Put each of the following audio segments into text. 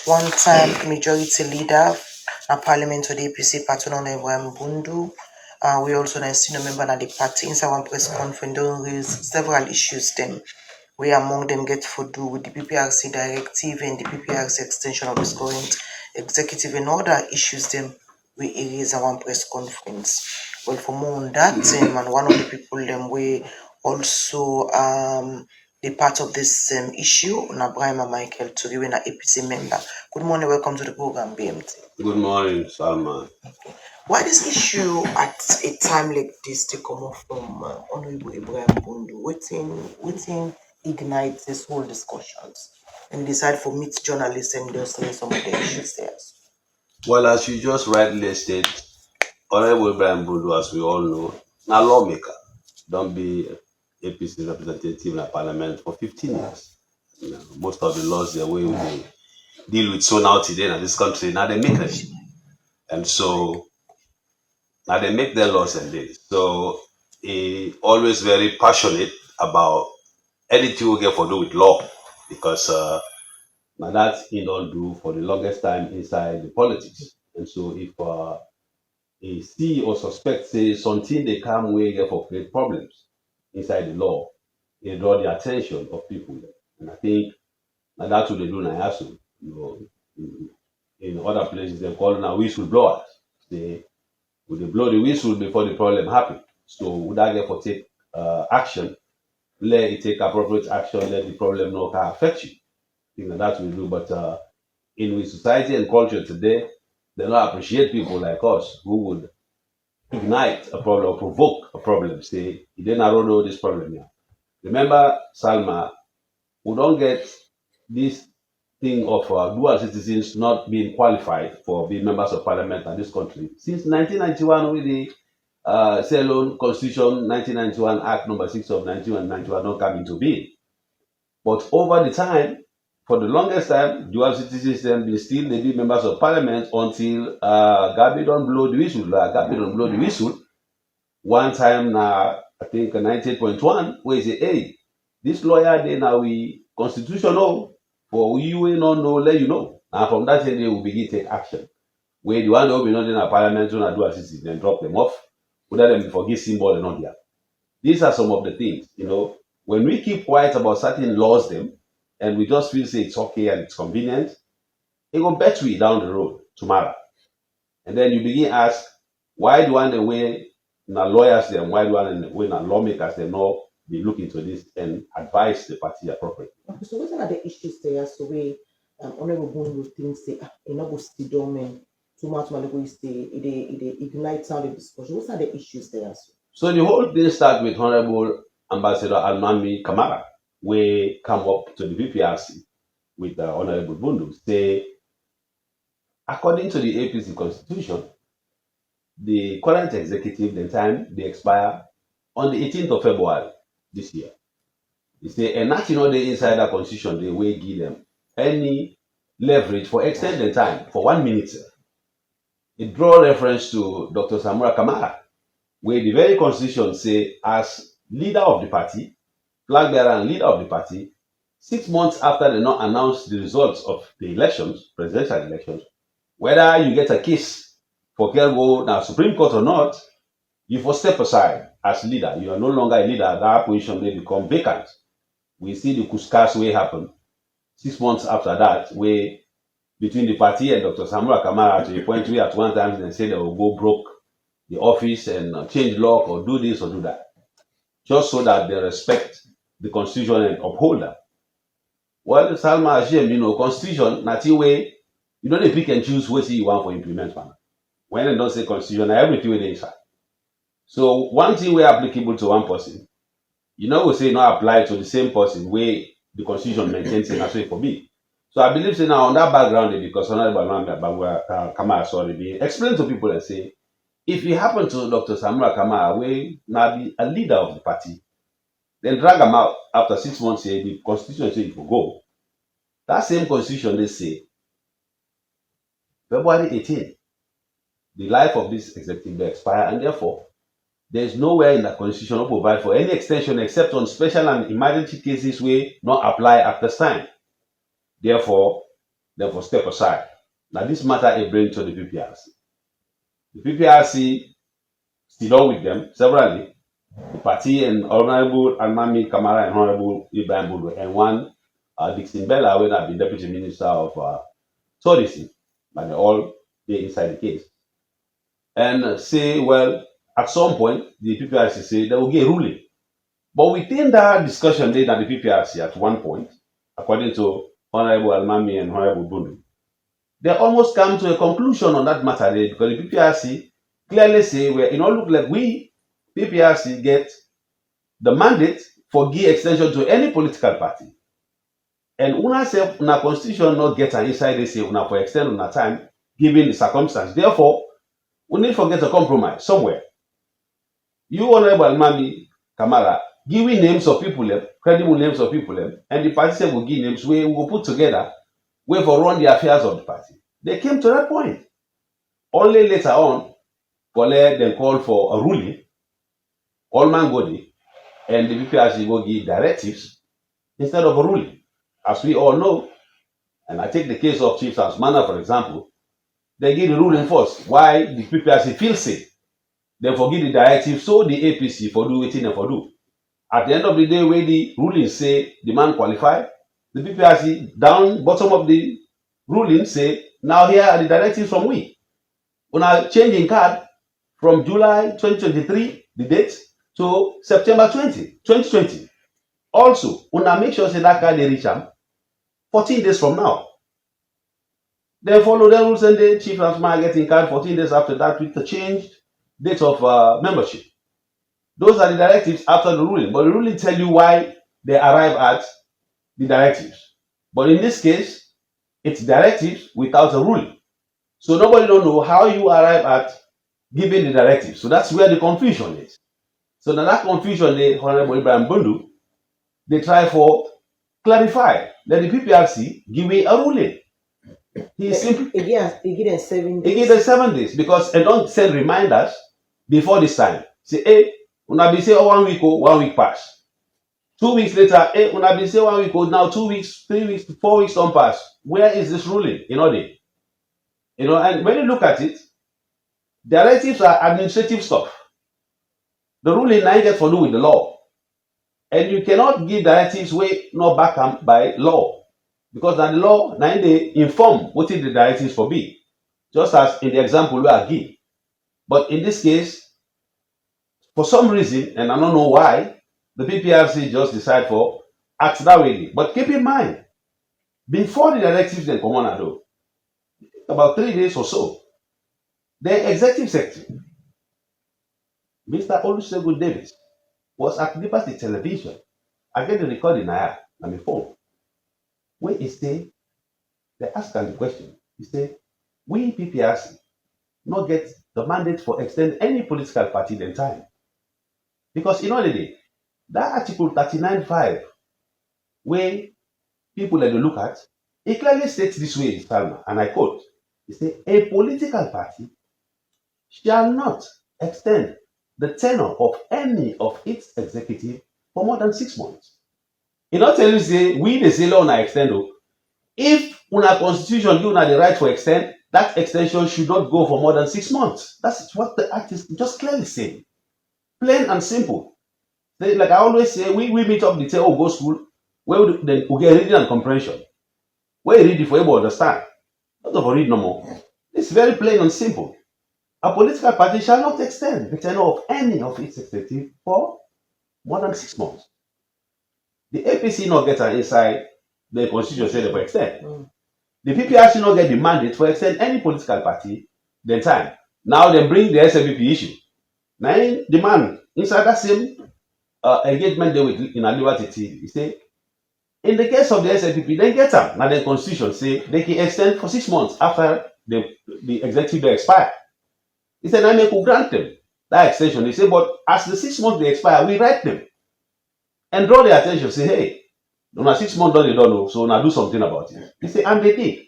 one-time majority leader na parliament of the APC party Honorable Mbundu. We also na senior member na the party inside one press conference don raise several issues them. We among them get to do with the PPRC directive and the PPRC extension of this current executive and other issues them we raise at one press conference. Well, for more on that, and one of the people them we also the part of this issue, na Brahima Michael to be an APC member. Good morning, welcome to the program, BMT. Good morning, Salman. Okay. Why this issue at a time like this to come up from Honorable Ibrahim Bundu? Waiting ignite this whole discussions and decide for meet journalists and just lay some of the issues there. Well, as you just rightly stated, Honorable Ibrahim Bundu, as we all know, a lawmaker, don't be APC representative in the parliament for 15 years. You know, most of the laws the way we deal with so now today in this country, now they make them. And so now they make their laws and this. So he always very passionate about anything we get for do with law, because now that he don't do for the longest time inside the politics. And so if he see or suspect say something they come way get for create problems inside the law, they draw the attention of people. And I think now that's what they do now. Also, you know, in other places they call now whistleblowers. They blow the whistle before the problem happen. So would I get for take action? Let it take appropriate action. Let the problem not affect you. I think that we do. But in society and culture today, they don't appreciate people like us who would ignite a problem or provoke a problem. Say, you didn't know this problem here. Remember, Salma, we don't get this thing of dual citizens not being qualified for being members of parliament in this country. Since 1991, with the Ceylon Constitution 1991 Act number 6 of 1991 don't come into being. But over the time, for the longest time, dual citizens been still they be members of parliament until Gabi don't blow the whistle. Gabi don't blow the whistle. One time now, I think 98.1, where he say, hey, this lawyer they now we constitutional for you will not know, let you know. And from that day they will begin to take action. Where the one that will be not in a parliament to dual citizens, then drop them off, without them forget symbol and not there. These are some of the things, you know. When we keep quiet about certain laws them, and we just feel say it's okay and it's convenient, it will bet we down the road tomorrow. And then you begin ask, why do one the way now lawyers them, why do one the way now lawmakers they not be looking into this and advise the party appropriately? Okay, so what are the issues there? So we Honorable Bundu thinks say not go sit down and too much money go stay it ignites out the discussion. What are the issues there? So the whole thing starts with Honorable Ambassador Almami Kamara, we come up to the PPRC with Honorable Bundu, say, according to the APC constitution, the current executive, the time they expire on the 18th of February this year. They say, and nothing on the inside the constitution, they will give them any leverage for extended time for 1 minute. It draw reference to Dr. Samura Kamara, where the very constitution say, as leader of the party, flag bearer and leader of the party, 6 months after they not announced the results of the elections, presidential elections, whether you get a case for go now Supreme Court or not, you first step aside as leader. You are no longer a leader. That position may become vacant. We see the Kuskas way happen 6 months after that, where between the party and Dr. Samura Kamara to the point where at one time they say they will go broke the office and change law or do this or do that, just so that they respect the constitution and uphold that. Well, Salma Hashem, you know, constitution, not way, you don't pick and choose what you want for implement. When they don't say constitution, everything will inside. So one thing we applicable to one person, you know, we say not apply to the same person where the constitution maintains it as way for me. So I believe say now on that background, because Kamara sorry, explain to people and say, if it happened to Dr. Samura Kamara, where now be a leader of the party, then drag them out after 6 months, say the constitution say it will go. That same constitution they say February 18th, the life of this executive will expire, and therefore there is nowhere in the constitution to provide for any extension except on special and emergency cases where not apply at this time. Therefore, therefore step aside. Now this matter is bring to the PPRC. The PPRC sit down with them severally. The party and Honorable Almami Kamara and Honorable Ibrahim Budu and one Dixon Bella, when I've been Deputy Minister of Tourism, but they all they inside the case. And say, well, at some point, the PPRC say they will get a ruling. But within that discussion made at the PPRC at one point, according to Honorable Almami and Honorable Bundu, they almost come to a conclusion on that matter because the PPRC clearly say, well, it don't look like we, PPRC, get the mandate for give extension to any political party. And una say una constitution not get an inside they say una for extend una time, given the circumstance. Therefore, we need to get a compromise somewhere. You, Honorable Almami Kamara, giving names of people, credible names of people, and the party said will give names we will put together, we for run the affairs of the party. They came to that point. Only later on, Kole then called for a ruling, all man go there, and the PPRC will give directives instead of a ruling. As we all know, and I take the case of Chief Sansmana, for example, they give the ruling first. Why the PPRC feels safe. Then forgive the directive, so the APC for do waiting and for do. At the end of the day, where the ruling say the man qualify, the PPRC down bottom of the ruling say, now here are the directives from we. On a changing card from July 2023, the date, to September 2020. Also, una make sure say that card they reach them 14 days from now. Then follow the rules and the chief transfer getting card 14 days after that with the changed date of membership. Those are the directives after the ruling. But the ruling tell you why they arrive at the directives. But in this case, it's directives without a ruling. So nobody don't know how you arrive at giving the directives. So that's where the confusion is. So now that confusion, the Honorable Ibrahim Bundu, they try for clarify. Let the PPRC give me a ruling. He simply Again, 7 days. He give them 7 days because they don't send reminders before this time. Say, hey, una be say 1 week or 1 week pass. 2 weeks later, hey, una be say 1 week or now 2 weeks, 3 weeks, 4 weeks don't pass. Where is this ruling? And when you look at it, directives are administrative stuff. The ruling now get for do with the law. And you cannot give directives way not back up by law. Because the law now they inform what is the directives for be. Just as in the example we are give. But in this case, for some reason, and I don't know why, the PPRC just decide for act that way. But keep in mind, before the directives then come on though, about 3 days or so, the executive secretary, Mr. Olusegun Davis, was at Liberty Television. I get the recording now on my phone. When he say, they ask him the question. He say, we PPRC not get the mandate for extend any political party in time. Because in the day, that article 39.5, where people that they look at, it clearly states this way, Salma, and I quote, it says, a political party shall not extend the tenure of any of its executive for more than 6 months. It not tell you say we the say law na extend. If una constitution give una the right for extend, that extension should not go for more than 6 months. That's what the act is just clearly saying. Plain and simple. Like I always say, we meet up the table go school where we get reading and comprehension. Where you read it for able to understand. Not to read no more. It's very plain and simple. A political party shall not extend the tenure of any of its executive for more than 6 months. The APC not get an inside the constitution say they for extend. The PPRC not get the mandate for extend any political party the time. Now they bring the SLPP issue. Now the man inside that same engagement they with in a Liberty, he say, in the case of the SLPP, they get them. Now the constitution say they can extend for 6 months after the executive they expire. He said, I may grant them that extension. He said, but as the 6 months they expire, we write them and draw their attention. Say, hey, now 6 months they don't know, so now do something about it. He said, and they did.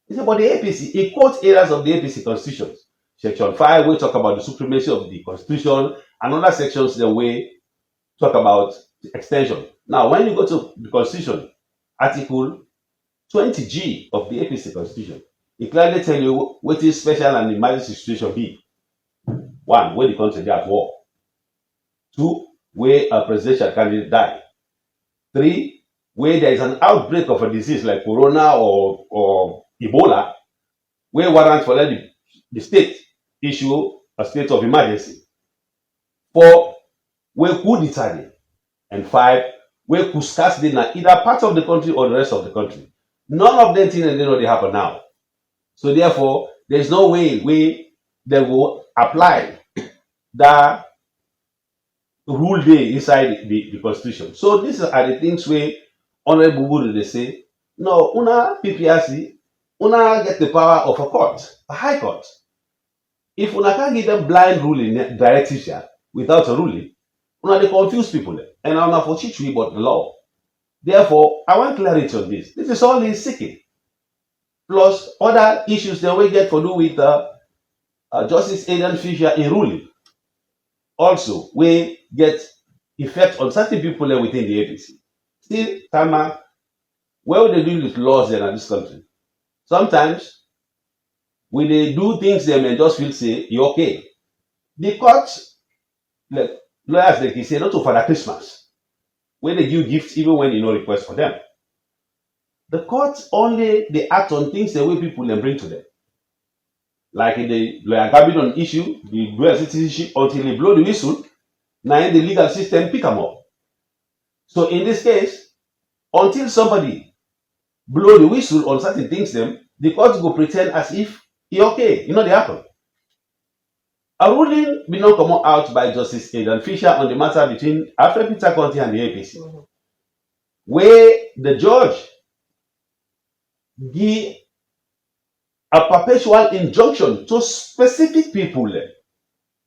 He said, but the APC, he quotes areas of the APC constitutions. Section 5, we talk about the supremacy of the constitution, and other sections the way talk about the extension. Now, when you go to the constitution, article 20G of the APC constitution. It clearly tell you what is special and emergency situation be. One, where the country is at war. Two, where a presidential candidate die. Three, where there is an outbreak of a disease like corona or Ebola, where warrants for the state issue a state of emergency. Four, where coup d'etat. And five, where coup scarce in either part of the country or the rest of the country. None of them things they know they happen now. So therefore, there is no way they will apply that rule day inside the constitution. So these are the things where Honorable Bubu they say, no, una PPRC, una get the power of a court, a high court. If una can't give them blind ruling directives without a ruling, una they confuse people and una for teach we about the law. Therefore, I want clarity on this. This is all in seeking. Plus other issues that we get to do with Justice Aidan Fisher in ruling. Also, we get effect on certain people within the APC. Still, Tama, what they do with laws in this country? Sometimes, when they do things, they may just feel say, you're okay. The courts, like lawyers like he say, not to Father Christmas, where they give gifts even when you no request for them. The courts only they act on things the way people then bring to them. Like in the lawyer Gabinon issue, the dual citizenship until they blow the whistle, now in the legal system pick them up. So in this case, until somebody blow the whistle on certain things, the courts go pretend as if he okay, they happen. A ruling will not come out by Justice Aidan Fisher on the matter between Alfred Peter Conti and the APC, where the judge give a perpetual injunction to specific people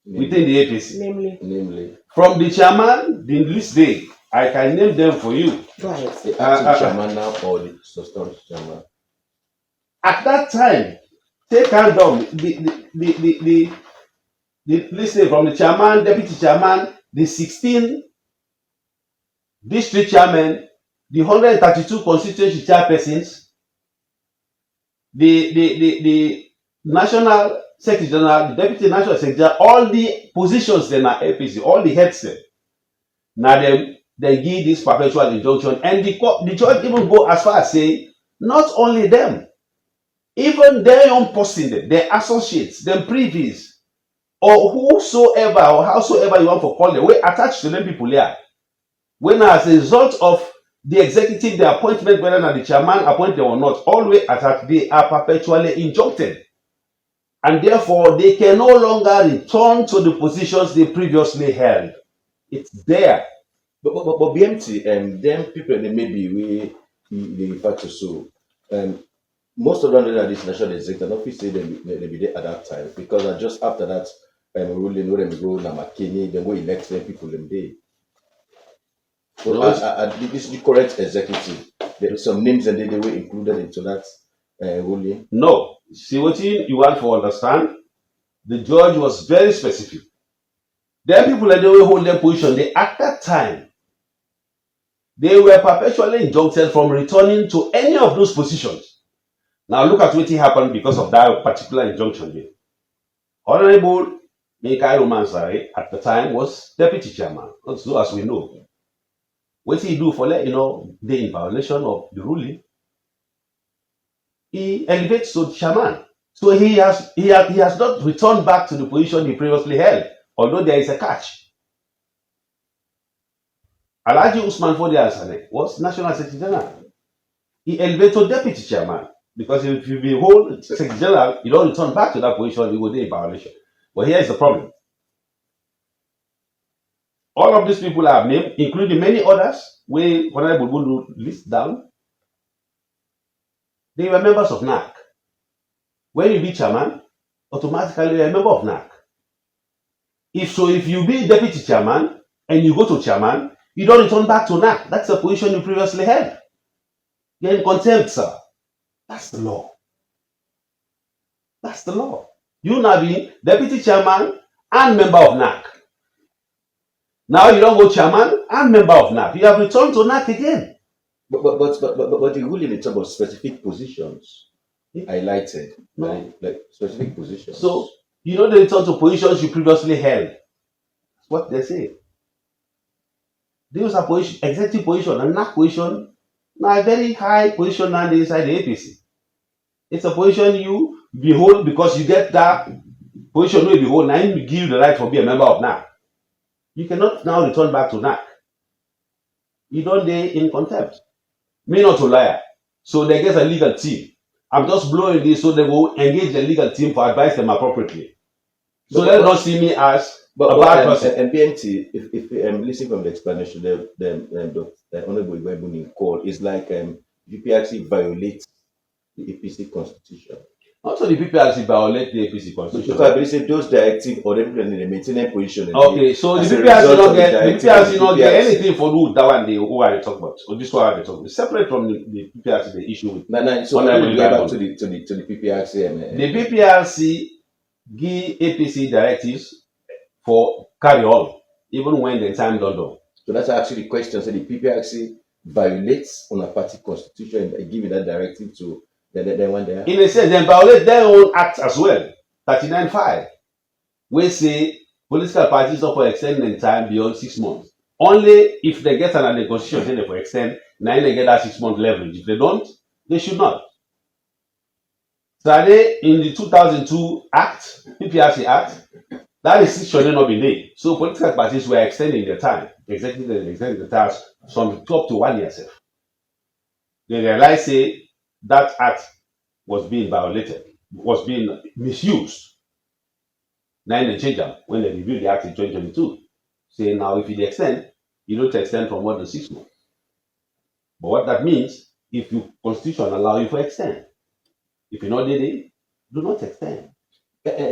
within the APC. Namely. From the chairman, the list day, I can name them for you. Right. The acting chairman now or the substantive chairman. At that time, take down the list day from the chairman, deputy chairman, the 16 district chairmen, the 132 constituency chairpersons, the national secretary general, the deputy national secretary, all the positions then are APC, all the heads there. Now they give this perpetual injunction, and the judge even go as far as say, not only them, even their own person, their associates, their privies, or whosoever or howsoever you want to call them, we attached to them people here. When as a result of the executive, the appointment, whether the chairman appointed or not, always attached, they are perpetually injuncted. And therefore, they can no longer return to the positions they previously held. It's there. But BMT, them people, they maybe they refer to so. Most of them are this national executive, not say they be there at that time, because just after that ruling, where they go, Namakini, they go elect them people them day. So this is the correct executive. There are some names and they were included into that ruling. No. See what you want to understand? The judge was very specific. There are people that they will hold their position. At that time, they were perpetually injuncted from returning to any of those positions. Now look at what happened because of that particular injunction there. Honorable Melvin Mansaray at the time was deputy chairman, also as we know. What he do for they in violation of the ruling? He elevates to chairman. So he has not returned back to the position he previously held, although there is a catch. Alhaji Usman Fodi Al-Saleh was National Secretary General. He elevated to deputy chairman, because if you be whole Secretary General, you don't return back to that position, you will be in violation. But here is the problem. All of these people I have named, including many others, where Honorable Bundu list down, they were members of NAC. When you be chairman, automatically you are a member of NAC. If you be deputy chairman and you go to chairman, you don't return back to NAC. That's the position you previously held. You're in contempt, sir. That's the law. That's the law. You now be deputy chairman and member of NAC. Now you don't go chairman and member of NAC. You have returned to NAC again. But the ruling in terms of specific positions highlighted, No. like specific positions. So, they return to positions you previously held. That's what they say. Those are position, executive position, and that position, now a very high position now inside the APC. It's a position you behold because you get that position you behold, now you give you the right to be a member of NAC. You cannot now return back to NAC. You don't dey in contempt. Me not a liar. So they get a legal team. I'm just blowing this so they will engage the legal team for advise them appropriately. So let not see me as a bad person. And PMT, if I'm listening from the explanation, the Honorable Ibebuni call is like PPRC violates the APC constitution. Also, the PPRC violate the APC constitution. Because I believe those directives or them in the maintenance position. Okay, so the PPRC not get anything for do that one. Who are they talking about? Or this one they talking about? Separate from the PPRC, the issue with. So we go back to the PPRC. The PPRC give APC directives for carry on, even when the time don't do. So that's actually the question. So the PPRC violates on a party constitution and giving that directive to the one there. In a sense, they violate their own act as well. 39(5), we say political parties not for extending time beyond 6 months. Only if they get an negotiation, then they for extend. Now they get that 6-month leverage. If they don't, they should not. So in the 2002 Act, PPRC Act, that restriction should not be made. So political parties were extending their time, extending the time from 12 to 1 year. They realized say that act was being violated, was being misused. Now they change them when they reviewed the act in 2022. Say now if you extend, you don't extend from more than 6 months. But what that means, if your constitution allow you to extend, if you not did it, do not extend.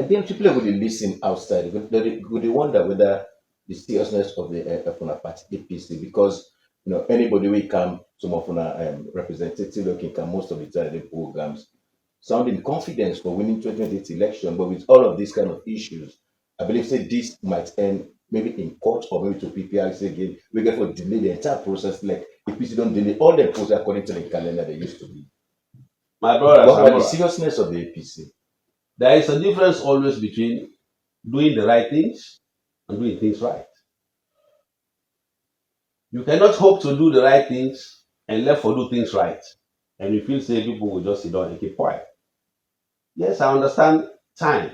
Being people would listen outside, would they wonder whether the seriousness of the party APC, because anybody will come, some of representative can come most of the time the programs, sounding confidence for winning 2028 election, but with all of these kind of issues, I believe say this might end maybe in court or maybe to PPRC again. We get for delay the entire process, like APC don't delay all the process according to the calendar they used to be. My brother, what about the seriousness of the APC? There is a difference always between doing the right things and doing things right. You cannot hope to do the right things and left for do things right. And you feel say people will just sit down and keep quiet. Yes, I understand time.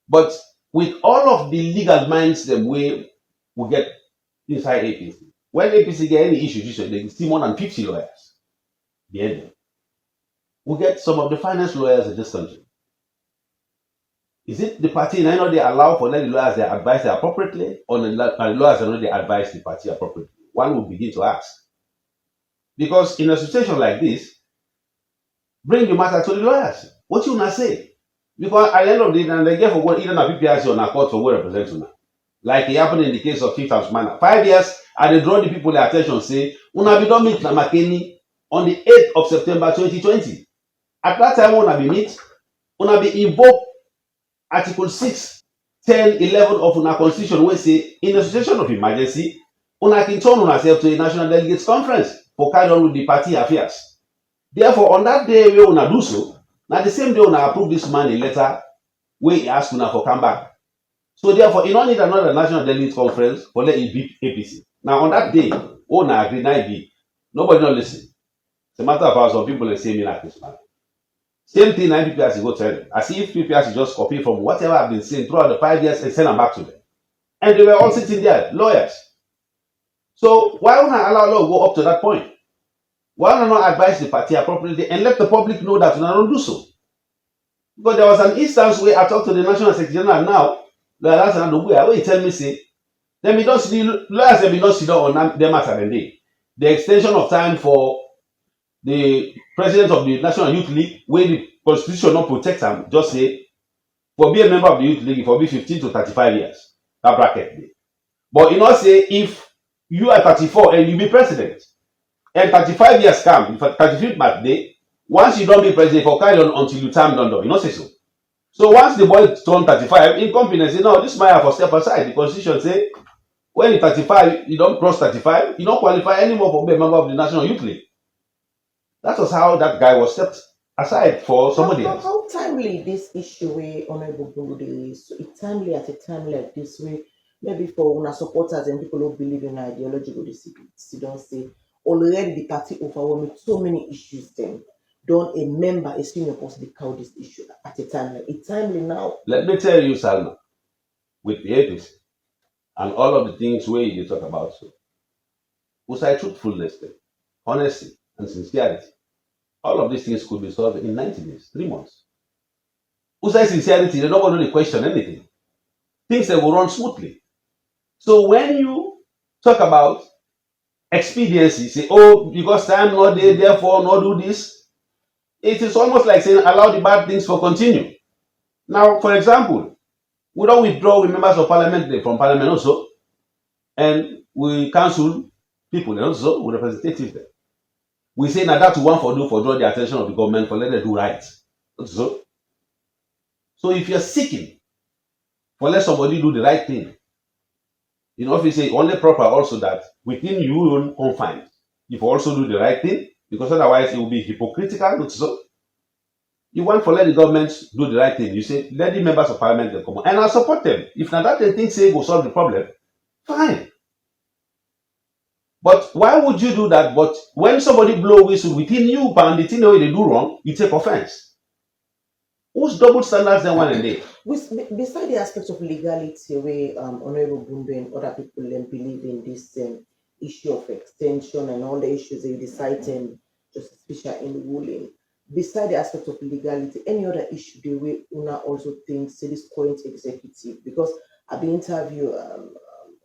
But with all of the legal minds the way we get inside APC, when APC get any issues, they see more than 50 lawyers. The end. We get some of the finest lawyers in this country. Is it the party and I know they allow for the lawyers they advise appropriately, or the lawyers are not they advise the party appropriately? One will begin to ask. Because in a situation like this, bring the matter to the lawyers. What you not say? Because at the end of the day, they get for what either a PPRC or a court for what represents. Like it happened in the case of Fifth House Manor. 5 years, and they draw the people their attention, say, Una be done meet Namakeni on the 8th of September 2020. At that time, Una be meet, Una be invoke Article 6, 10, 11 of una constitution, where say, in a situation of emergency, una can turn una self to a national delegates conference for carry on with the party affairs. Therefore, on that day where una do so, now the same day una approve this man a letter where he ask una for come back. So therefore, you don't need another national delegates conference for let it be APC. Now on that day, una agree, now be nobody don't listen. It's a matter of how some people are saying me like this man. Same thing, now PPRC go tell them. As if PPRC just copy from whatever I've been saying throughout the 5 years and send them back to them. And they were all sitting there, lawyers. So why won't I allow law to go up to that point? Why not advise the party appropriately and let the public know that we don't do so? Because there was an instance where I talked to the National Secretary General now, where he tell me, say, then we don't see the lawyers and we don't sit down on them as a day. The extension of time for the president of the National Youth League, where the constitution not protect them, just say, for be a member of the Youth League, for be 15 to 35 years. That bracket. But you know, say, if you are 34 and you be president, and 35 years come, 35th birthday, once you don't be president, for carry on until you term done, you know, say so. So once the boy turn 35, incompetence, say, no, this man for step aside. The constitution say, when you 35, you don't cross 35, you don't qualify anymore for being a member of the National Youth League. That was how that guy was stepped aside for somebody else. How timely this issue way Honorable Bundu is? So it timely at a time like this way, maybe for una supporters and people who believe in ideology go don't say already the party overwhelmed with so many issues then. Don't a member, a senior person cow this issue at a time like it timely now? Let me tell you, Salma, with the APC and all of the things where you talk about, so was I truthfulness, honesty, and sincerity? All of these things could be solved in 90 days, 3 months. Who's I sincerity? They're not going to question anything. Things that will run smoothly. So when you talk about expediency, say, oh, because time not there, therefore not do this, it is almost like saying allow the bad things to continue. Now, for example, we don't withdraw with members of parliament from parliament also, and we cancel people also with representatives there. We say now that one for draw the attention of the government for let them do right. So if you're seeking for let somebody do the right thing, you know, if you say only proper also that within your own confines, you also do the right thing, because otherwise it will be hypocritical. So you want for let the government do the right thing. You say let the members of parliament come on, and I support them. If now that they think say will solve the problem, fine. But why would you do that? But when somebody blow whistle within you, and the thing they do wrong, you take offense. Whose double standards then one and day? Beside the aspect of legality, where Honorable Bundu and other people believe in this issue of extension and all the issues that you decide Justice Fisher in ruling, beside the aspect of legality, any other issue the way Una also thinks say this current executive, because I've been interviewed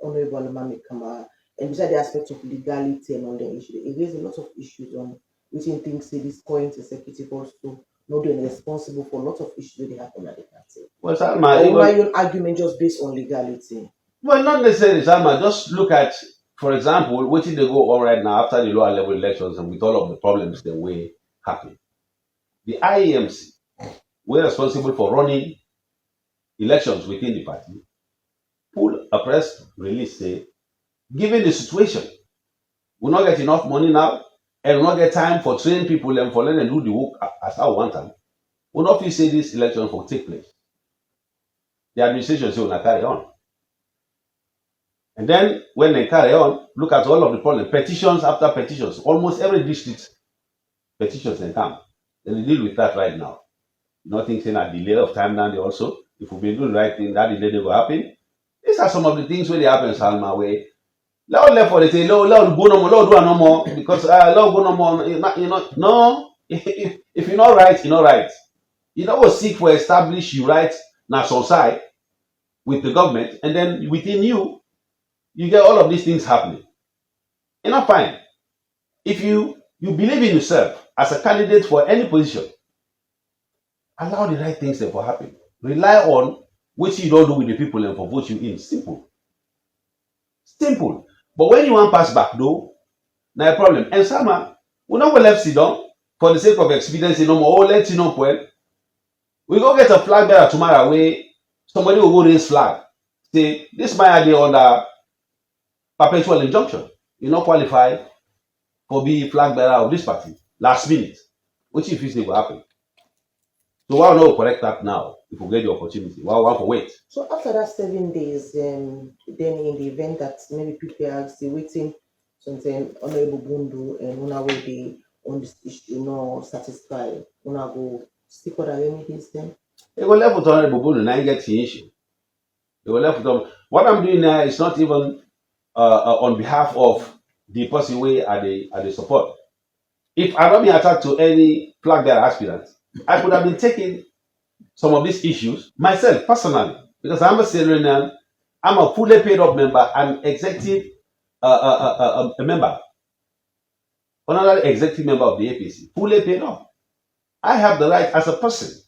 Honorable Mami Kamara, and beside the aspect of legality and all the issues, it raises a lot of issues on which things say this current executive also not being responsible for a lot of issues that happen at the party. Well, Salma, my own argument just based on legality. Well, not necessarily, Salma. Just look at, for example, what did they go on right now after the lower level elections and with all of the problems that were happening. The IEMC were responsible for running elections within the party, pull a press release say, given the situation, we'll not get enough money now, and we'll not get time for training people and for letting them do the work as I want them. We'll not feel say this election will take place. The administration say will carry on. And then when they carry on, look at all of the problems, petitions after petitions, almost every district petitions they come. And they deal with that right now. Nothing saying a delay of time now they also. If we doing the right thing, that delay will happen. These are some of the things where they happen, Salma, where Lord left for they say, Lord go no more, Lord do no more, because Lord go no more, you know, no. If you're not right, you're not right. You don't seek for establish you right now some side with the government, and then within you, you get all of these things happening. You're not fine. If you believe in yourself as a candidate for any position, allow the right things to happen. Rely on what you don't do with the people and for vote you in. Simple. Simple. But when you want pass back though, no problem. And Sama, we not go left sit down for the sake of expediency no more. Oh, let you know well. We go get a flag bearer tomorrow where somebody will go raise flag. Say, this my idea under perpetual injunction. You not qualify for be flag bearer of this party. Last minute. Which if you say will happen. So why not correct that now if we get the opportunity? Why want to wait? So after that 7 days, then in the event that maybe PPRC waiting something Honorable Bundu and Una will be on this issue not satisfied, Una go stick with the remedies then? They go left with Honorable Bundu and I get the issue. They go left with them. What I'm doing now is not even on behalf of the person way at the support. If I don't be attached to any flag bearer aspirant, I could have been taking some of these issues myself personally, because I'm a Syrian, I'm a fully paid up member, I'm executive a member, another executive member of the APC, fully paid up. I have the right as a person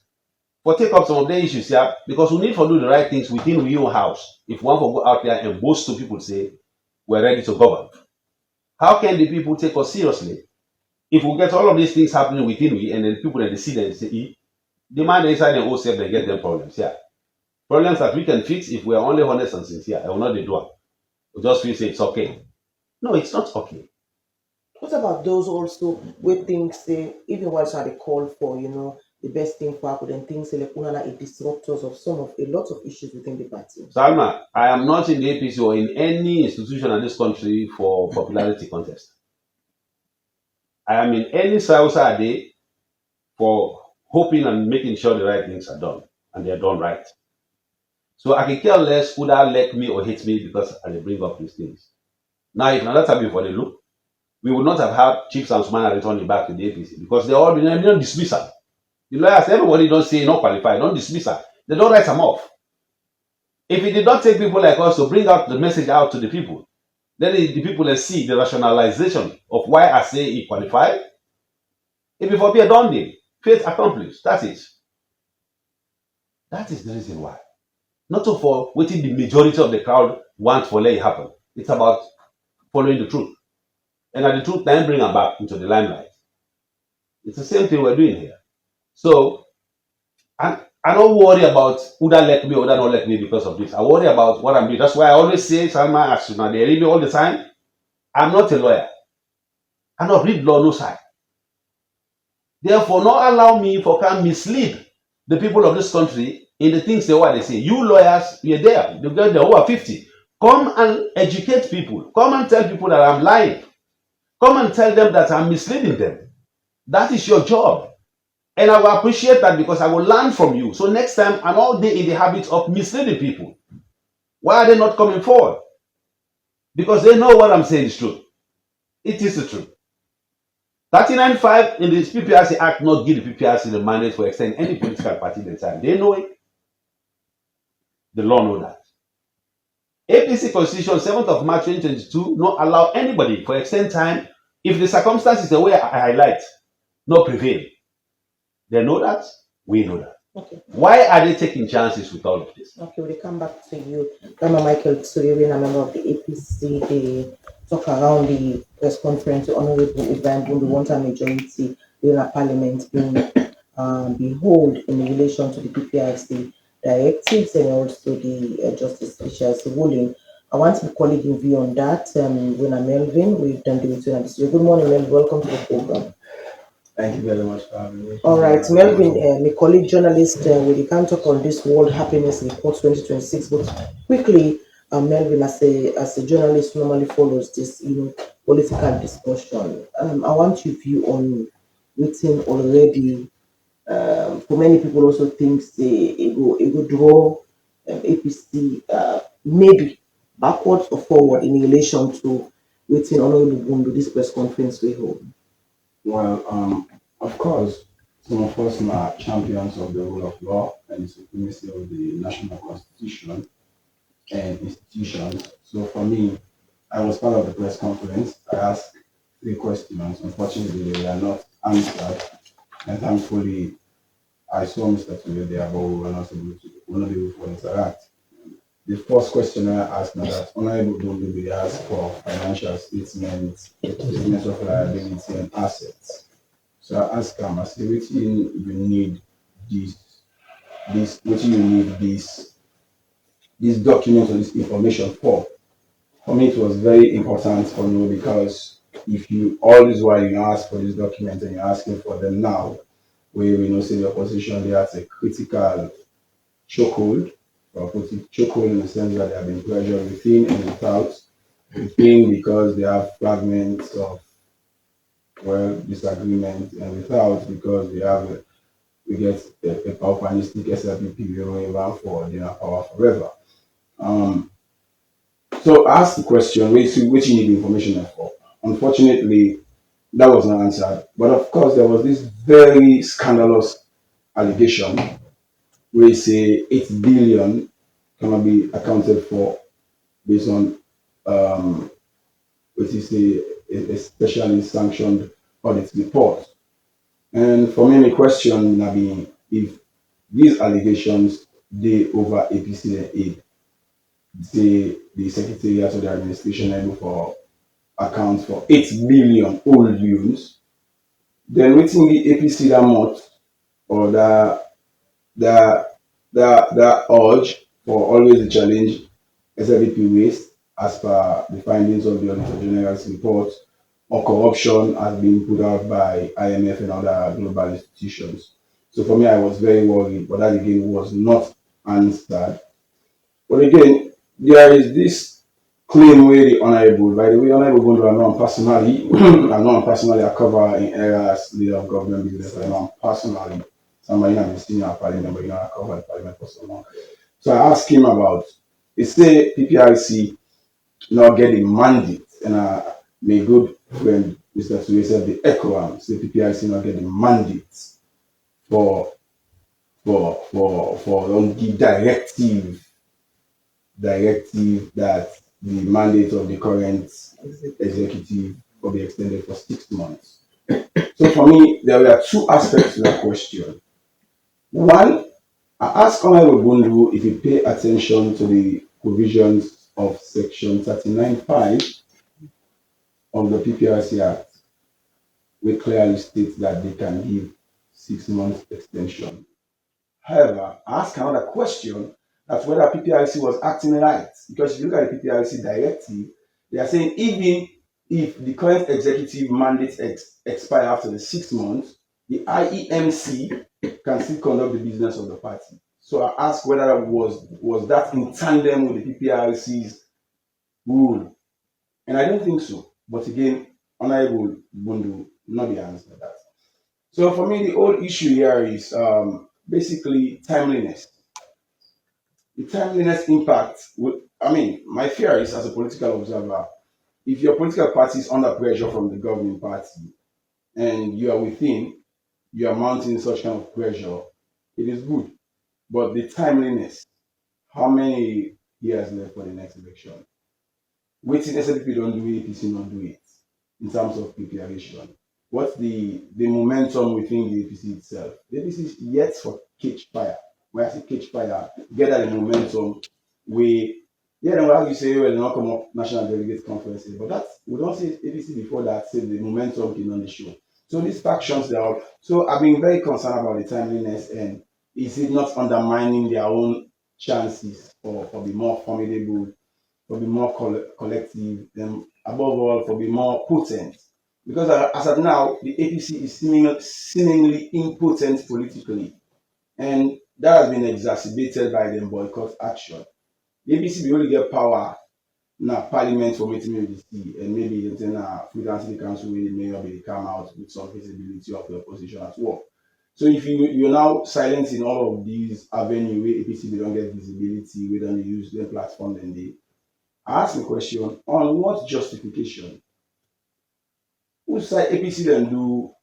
for take up some of the issues here, because we need to do the right things within your own house. If one will go out there and boast to people say we're ready to govern, how can the people take us seriously? If we get all of these things happening within we, and then people that see them and say, the man inside the whole self, they get them problems. Yeah. Problems that we can fix if we are only honest and sincere. I will not do it. We just feel say it's okay. No, it's not okay. What about those also where things say, even while they call for, the best thing for Apple, then things say like una are disruptors of some of a lot of issues within the party? Salma, I am not in the APC or in any institution in this country for popularity contest. I am in any Sausa day for hoping and making sure the right things are done, and they are done right. So I can care less who that like me or hate me because I bring up these things. Now, if another time before the look, we would not have had Chief Samsumana returning back to the APC because they all been don't dismiss her. The lawyers, everybody don't say not qualified, don't dismiss her. They don't write them off. If it did not take people like us to bring out the message out to the people, then the people will see the rationalization of why I say he qualified. If it for be a done deal, faith accomplished. That's it. That is the reason why. Not so for waiting the majority of the crowd want for let it happen. It's about following the truth. And at the truth, then bring them back into the limelight. It's the same thing we're doing here. So I don't worry about who that like me or that not like me because of this. I worry about what I'm doing. That's why I always say, Salma, as you know, they read me all the time. I'm not a lawyer. I don't read law no side. Therefore, not allow me for can mislead the people of this country in the things they say. You lawyers, you're there. You get there over 50. Come and educate people. Come and tell people that I'm lying. Come and tell them that I'm misleading them. That is your job. And I will appreciate that because I will learn from you. So next time, I'm all day in the habit of misleading people. Why are they not coming forward? Because they know what I'm saying is true. It is the truth. 39.5 in the PPRC Act not give the PPRC the mandate for extending any political party the time. They know it. The law know that. APC Constitution 7th of March 2022 not allow anybody for extend time if the circumstances the way I highlight not prevail. They know that. We know that. Okay. Why are they taking chances with all of this? Okay, we'll come back to you. Grandma Michael Tsuyerin, a member of the APC, they talk around the press conference. Honorable Ibrahim Bundu want a majority in a parliament being behold in relation to the PPRC directives and also the Justice Fisher's ruling. I want to be calling in view on that. When I'm Melvin, we've done the return. Good morning, Melvin. Welcome to the program. Thank you very much for having me. All right, Melvin, my colleague journalist, we can talk on this World Happiness Report 2026, but quickly, Melvin, as a journalist, who normally follows this, political discussion. I want your view on waiting already. For many people, also thinks it will draw APC maybe backwards or forward in relation to waiting Honorable Bundu this press conference we hold. Well, of course, some of us are champions of the rule of law and the supremacy of the national constitution and institutions. So for me, I was part of the press conference. I asked 3 questions. Unfortunately, they were not answered. And thankfully, I saw Mr. Tuyo there, but we were not able to interact. The first question I asked now that Honorable Bundu will ask for financial statements, statements of liability and assets. So I asked him, I said, what you need this document or this information for? For me, it was very important for me because if you always while you ask for this document and you're asking for them now, where we know say the opposition they has a critical chokehold, or put it chokehold in the sense that they have been pressured within and without, within because they have fragments of disagreement, and without because we get a powerfulnistic SLPP we don't run for power forever. So I asked the question, which you need information for. Unfortunately, that was not answered. But of course, there was this very scandalous allegation where say 8 billion cannot be accounted for based on which is a specially sanctioned audit report. And for me, the question will be if these allegations they over APC and aid, the Secretariat of the Administration able for accounts for 8 billion old loans, then waiting the APC that much or that urge for always the challenge SLPP waste as per the findings of the Auditor General's report or corruption has been put out by IMF and other global institutions. So for me, I was very worried, but that again was not answered. But again, there is this claim where the honorable, by the way, honorable going to know personally, I know personally, I cover in areas leader of government business, I know personally. Somebody in the senior parliament, but I cover the parliament for so long. So I asked him about, he say PPRC not getting mandate, and my good friend Mr. Suwe said the ECOAM, say PPRC not getting mandate for on the directive that the mandate of the current executive will be extended for 6 months. So for me, there were two aspects to that question. One, I asked Honorable Bundu if he pay attention to the provisions of Section 39(5) of the PPRC Act, which clearly states that they can give 6 months extension. However, I asked another question, that's whether PPRC was acting right. Because if you look at the PPRC directive, they are saying even if the current executive mandate expire after the 6 months, the IEMC can still conduct the business of the party. So I asked whether was that in tandem with the PPRC's rule. And I don't think so. But again, Honorable Bundu, not the answer to that. So for me, the whole issue here is basically timeliness. The timeliness impact, my fear is as a political observer, if your political party is under pressure from the governing party and you are within, you are mounting such kind of pressure, it is good. But the timeliness, how many years left for the next election? Wetin SLPP don't do it, APC not do it in terms of preparation. What's the momentum within the APC itself? The APC is yet for catch fire. When I say catch fire, get that the momentum as you say, well, they not come up national delegate conferences, but that we don't see APC before that say the momentum came on the show. So these factions they are so I've been very concerned about the timeliness and is it not undermining their own chances for be more formidable, for be more collective, and above all for be more potent. Because as of now, the APC is seemingly impotent politically, and that has been exacerbated by the boycott action. The APC will only get power now parliament for meeting with the C, and maybe then freedom city council will may or may come out with some visibility of the opposition as well. So if you're now silencing all of these avenues where APC don't get visibility, we don't use their platform, then they ask the question on what justification? Who say APC then do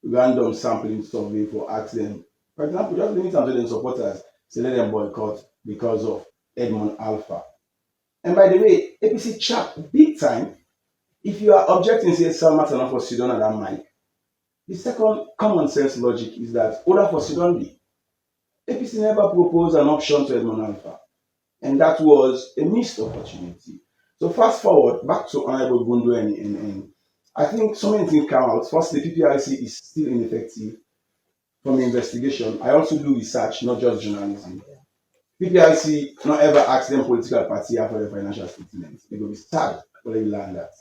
random sampling survey for ask them? For example, just limit them to them supporters, say let them boycott because of Edmond Alpha. And by the way, APC chap big time. If you are objecting, say Salma Tana for Sudan and that mic, the second common sense logic is that order for Sudan be. APC never proposed an option to Edmond Alpha, and that was a missed opportunity. So fast forward back to Honorable Bundu and I think so many things come out. First, the PPRC is still ineffective from investigation. I also do research, not just journalism. PPRC not ever ask them political party after the financial statements. They will be stabbed for the land that.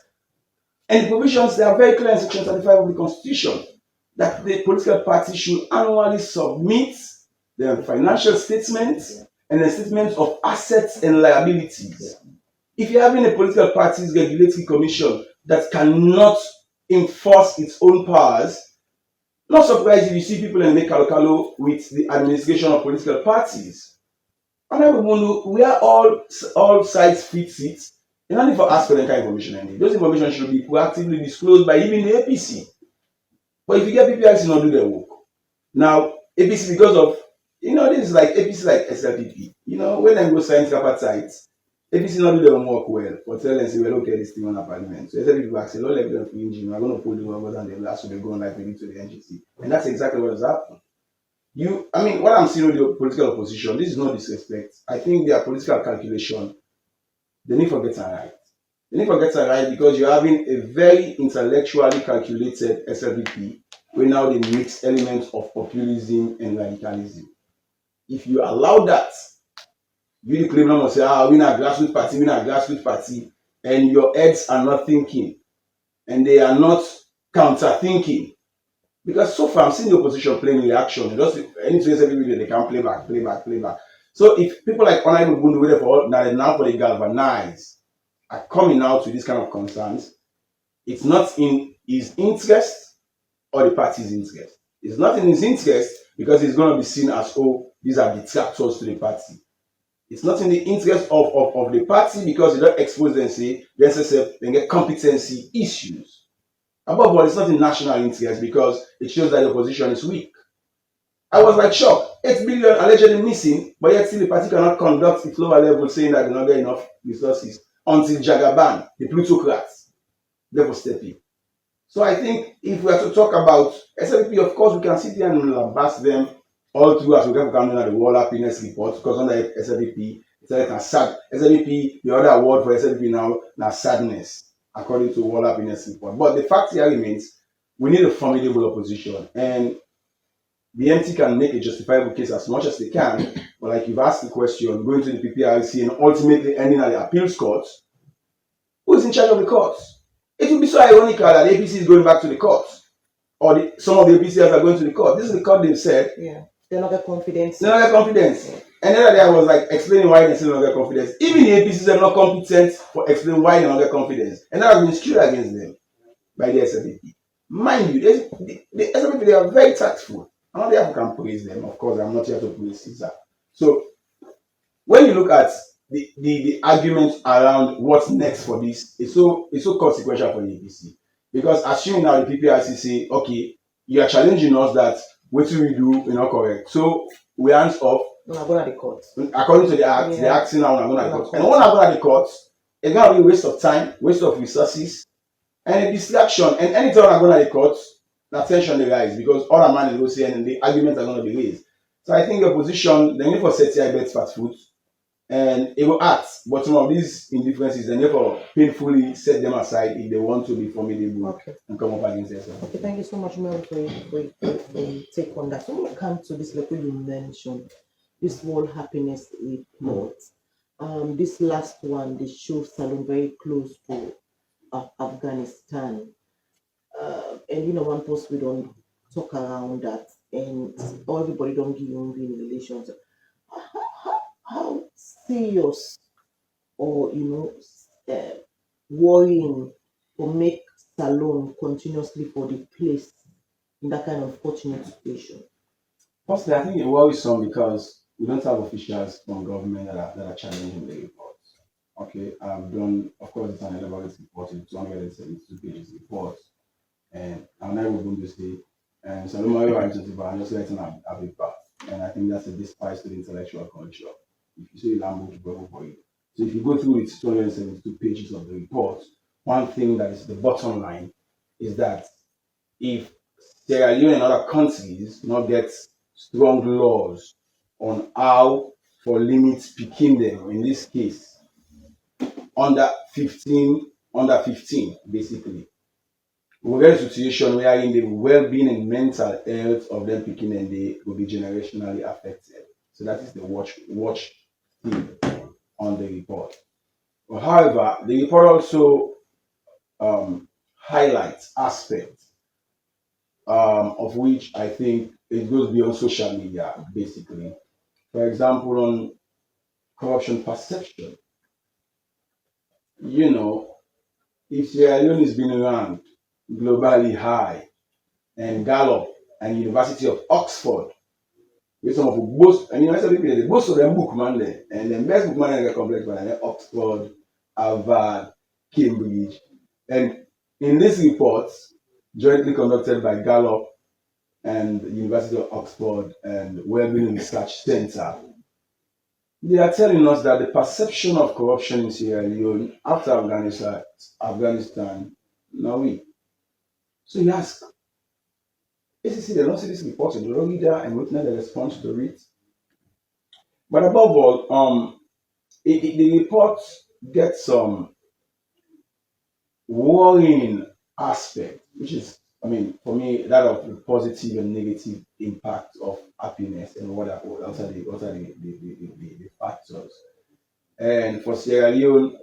And the provisions, they are very clear in Section 35 of the Constitution that the political party should annually submit their financial statements and the statements of assets and liabilities. If you're having a political party's regulatory commission that cannot enforce its own powers, not surprised if you see people in the Kalokalo with the administration of political parties. We are all sides fit seats. You don't need to ask for that kind of information. Those information should be proactively disclosed by even the APC. But if you get PPRC not do their work. Now, APC because of this is like APC like SLPP. When they go sign tripartites, APC not do their work well, but tell them say, well, okay, this thing on a parliament. So SLPP will say, let them for engine, we're going to pull the numbers and the last will be going like we need to the NGC. And that's exactly what has happened. What I'm seeing with the political opposition, this is not disrespect. I think their political calculation, they need to get it right. They need to get it right because you're having a very intellectually calculated SLPP where now they mix elements of populism and radicalism. If you allow that, you the claim number say, we're not a grassroots party, and your heads are not thinking. and they are not counter-thinking. Because so far I'm seeing the opposition playing reaction. Just anything every video they can play back, play back, play back. So if people like Honorable Bundu waiting for now for the galvanize are coming out with this kind of concerns, it's not in his interest or the party's interest. It's not in his interest because it's going to be seen as, oh, these are detractors to the party. It's not in the interest of the party because you don't expose them, say, the SSF, then get competency issues. Above all, it's not in national interest because it shows that the opposition is weak. I was like shocked. 8 billion allegedly missing, but yet still the party cannot conduct its lower level saying that they don't get enough resources until Jagaban, the plutocrats, therefore step in. So I think if we are to talk about SLPP, of course, we can sit here and lambast them all through as we get coming at the World Happiness Report, because under SLPP, it's like a sad SLPP, the other word for SLPP now sadness, according to World Happiness Report. But the fact here remains, we need a formidable opposition, and the MT can make a justifiable case as much as they can, but like you've asked the question, going to the PPRC and ultimately ending at the appeals courts, who is in charge of the courts? It would be so ironical that the APC is going back to the courts, or some of the APCs are going to the court. This is the court they've said. Yeah, they're not get confidence. They don't get confidence. Yeah. And the other day I was like explaining why they still don't get confidence. Even the APCs are not competent for explaining why they don't get confidence. And that has been skewed against them by the SLPP. Mind you, the SLPP, they are very tactful. I'm not here to praise them. Of course, I'm not here to praise Caesar. So when you look at the argument around what's next for this, it's so consequential for the APC. Because assuming now the PPRC say, okay, you are challenging us that what we do, you're not correct. So we hands off. We're going to the court. According to the act, the act now we're going to the court. And when I go to the court, it's going to be a waste of time, waste of resources, and a distraction. And anytime I'm going to the court, the tension will rise because all the man is going to say and the arguments are going to be raised. So I think the opposition, they need for set here bets fast food, and it will act. But some of these indifferences, they need for painfully set them aside if they want to be formidable and come up against them. Okay, thank you so much, Mel, for your take on that. So when it comes to this, like you mentioned, this World Happiness Report, this last one, they show Salon very close to Afghanistan. And one post we don't talk around that, and everybody don't give you in relations. How serious or worrying or make Salon continuously for the place in that kind of fortunate situation? Firstly, I think it worries some because we don't have officials from government that are challenging the reports. Okay, I've done, of course, it's an elaborate report, it's 272 pages report. And I'm never going to say, and so I'm just letting have a bath. And I think that's a despise to the intellectual culture. If you say Lambo to go for you. So if you go through its 272 pages of the report, one thing that is the bottom line is that if Sierra Leone and other countries not get strong laws on how for limits picking them, in this case, under 15, basically, we'll get a situation where in the well-being and mental health of them picking and they will be generationally affected. So that is the watch thing on the report. But however, the report also highlights aspects of which I think it goes beyond social media, basically. For example, on corruption perception. If Sierra Leone is being ranked globally high, and Gallup and University of Oxford, with some of the most, most of them book man there, and the best book man in the complex man, Oxford, Harvard, Cambridge, and in this report, jointly conducted by Gallup and the University of Oxford and Wellbeing Research Center, they are telling us that the perception of corruption in Sierra Leone after Afghanistan, now we. So you ask, ACC, they don't see this report, they don't read that and witness the response to it. But above all, the report gets some worrying aspect, which is, for me, that of the positive and negative impact of happiness and what are the factors. And for Sierra Leone,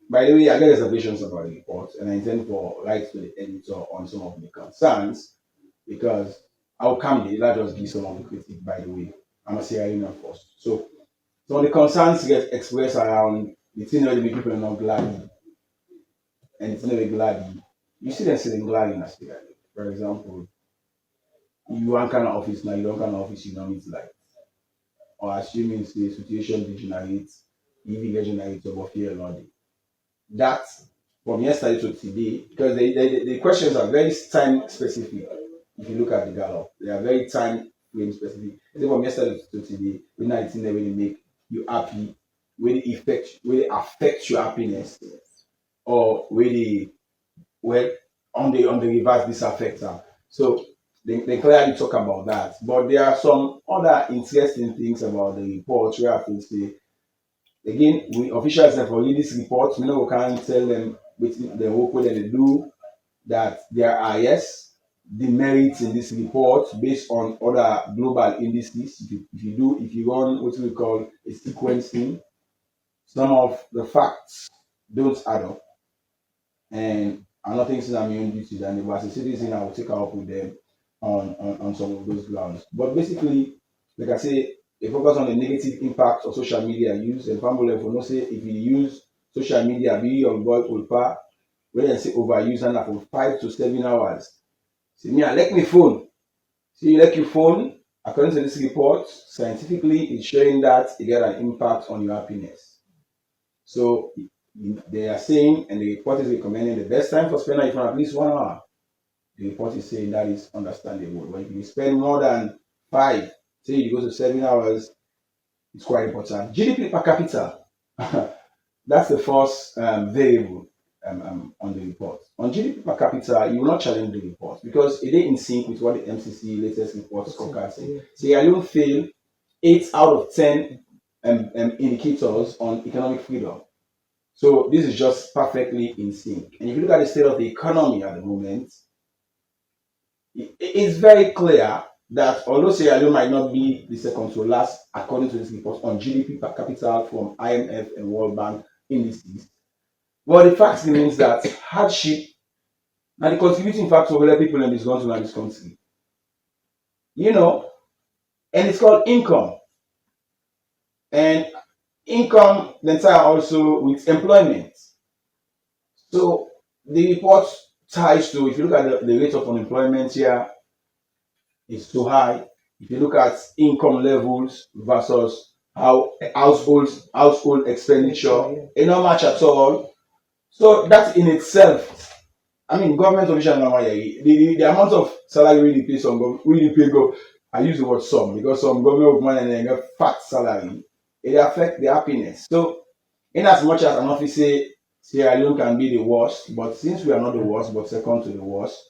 By the way, I get reservations about the report, and I intend for write to the editor on some of the concerns because I'll come there. Let just give some of the critique. By the way, I'm a Sierra first. So some of the concerns get expressed around the thing that the people are not glad, and it's not glad. You see them sitting glad in Australia. For example, you want kind of office now, you don't kind of office you don't need like, or assuming say situation degenerate, EV get generate over here or that from yesterday to today, because the questions are very time specific. If you look at the gallop, they are very time frame specific. From yesterday to today, we're not in there when they make you happy, when they affect your happiness, or when they well on the reverse this affects them. So they clearly talk about that. But there are some other interesting things about the report where I think say again, we officials have released this report. We can't tell them with the work that they do, that there are yes demerits in this report based on other global indices. If you run what we call a sequencing, some of the facts don't add up. And I'm not thinking I'm immune duty, and as a citizen, I will take up with them on some of those grounds. But basically, like I say, they focus on the negative impact of social media use. And family for no say if you use social media, be on boy ulpa, when I say overuse and from 5 to 7 hours. See me, I like my phone. See you like your phone, according to this report, scientifically it's showing that it get an impact on your happiness. So they are saying, and the report is recommending the best time for spending it for at least 1 hour. The report is saying that is understandable. But if you spend more than 5, say you go to 7 hours, it's quite important. GDP per capita, that's the first variable on the report. On GDP per capita, you will not challenge the report because it is in sync with what the MCC latest report scorecard say. Sierra Leone failed 8 out of 10 indicators on economic freedom. So this is just perfectly in sync. And if you look at the state of the economy at the moment, it's very clear that although Sierra Leone might not be the second to last according to this report on GDP per capita from IMF and World Bank indices, well, the fact remains that hardship and the contributing factor of other people in this country. And it's called income. And income then tie also with employment. So the report ties to, if you look at the rate of unemployment here, it's too high. If you look at income levels versus how household expenditure, it not much at all. So that in itself, I mean, government officials the amount of salary really pay I use the word some because some government money and get fat salary, it affect the happiness. So in as much as an office say Sierra Leone can be the worst, but since we are not the worst, but second to the worst,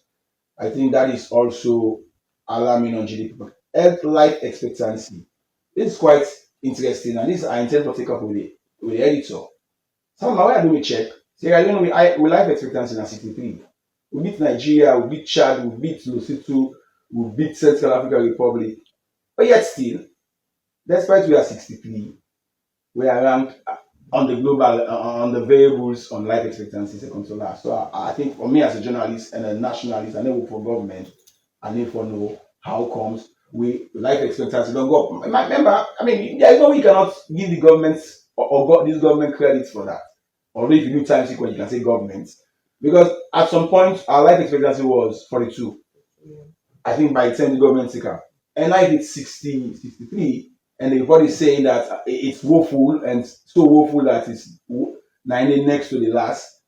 I think that is also alarming on GDP. Health life expectancy. This is quite interesting, and this I intend to take up with the editor. Somehow when I do a check, Sierra Leone we life expectancy na 63. We beat Nigeria, we beat Chad, we beat Lesotho, we beat Central African Republic. But yet still, despite we are 63, we are ranked on the global on the variables on life expectancy second to last. So I think for me as a journalist and a nationalist, I know for government, I need to know how comes we life expectancy don't go up. Remember, I mean, there is no way you cannot give the government or this government credit for that. Or if you do time sequence, you can say government. Because at some point, our life expectancy was 42. I think by the time the government took up. And I did 60, 63. And everybody is saying that it's woeful and so woeful that it's 90 next to the last.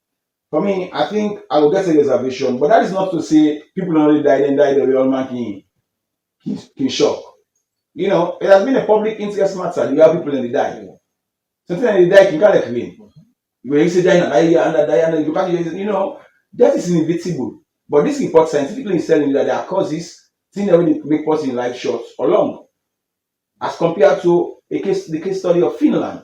For me, I think I will get a reservation, but that is not to say people only died and died the real man in shock. It has been a public interest matter. You have people in the die. Something in the die can get clean. When you say die and you can't, that is inevitable. But this report scientifically is telling you that there are causes, things that will make person in life short or long. As compared to the case study of Finland.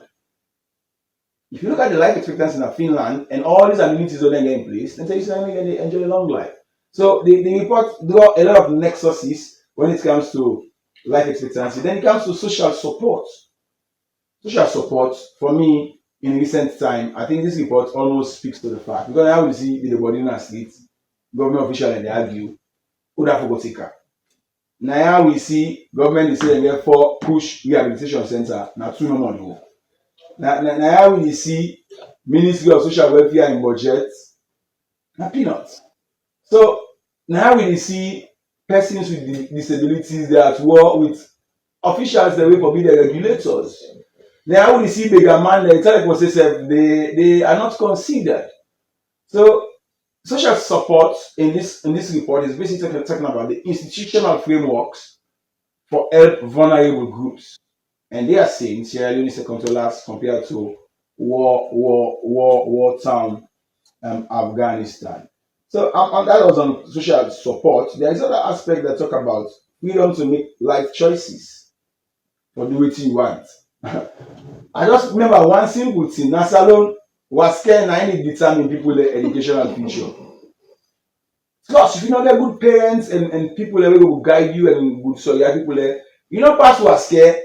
If you look at the life expectancy in Finland and all these amenities are in place, then they enjoy a long life. So the report draw a lot of nexuses when it comes to life expectancy. Then it comes to social support. Social support, for me, in recent time, I think this report almost speaks to the fact. Because now we see the body in the street, government official and they argue, who that forgot take her. Now we see government is saying therefore push rehabilitation center, now 2 no money. Now we see Ministry of Social Welfare in budget, now peanuts. So now we see persons with disabilities they are at war with officials that will forbid the regulators. Now we see bigger man they are not considered. So social support in this report is basically talking about the institutional frameworks for help vulnerable groups. And they are saying Sierra Leone is second to last compared to war town Afghanistan. So that was on social support. There is other aspect that talk about freedom to make life choices or do what you want. I just remember one simple thing. Nasalon was scared and it determine people's educational future. Plus, if you don't get good parents and people that will guide you and good so you have people there, you know pass was scared.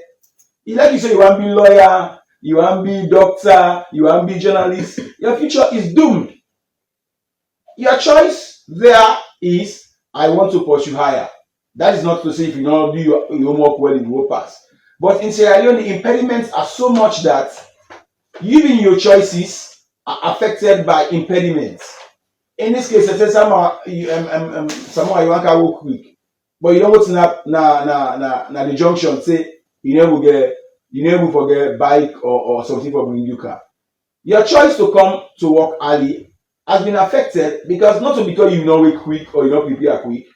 It's like you say you want to be lawyer, you want to be doctor, you want to be journalist. Your future is doomed. Your choice there is I want to pursue higher. That is not to say if you don't do your homework well, you will pass. But in Sierra Leone, the impediments are so much that even your choices are affected by impediments. In this case, someone you want to walk quick, but you don't want to na the junction say you never forget bike or something for bring you car. Your choice to come to work early has been affected because not because you know it quick or you don't prepare quick,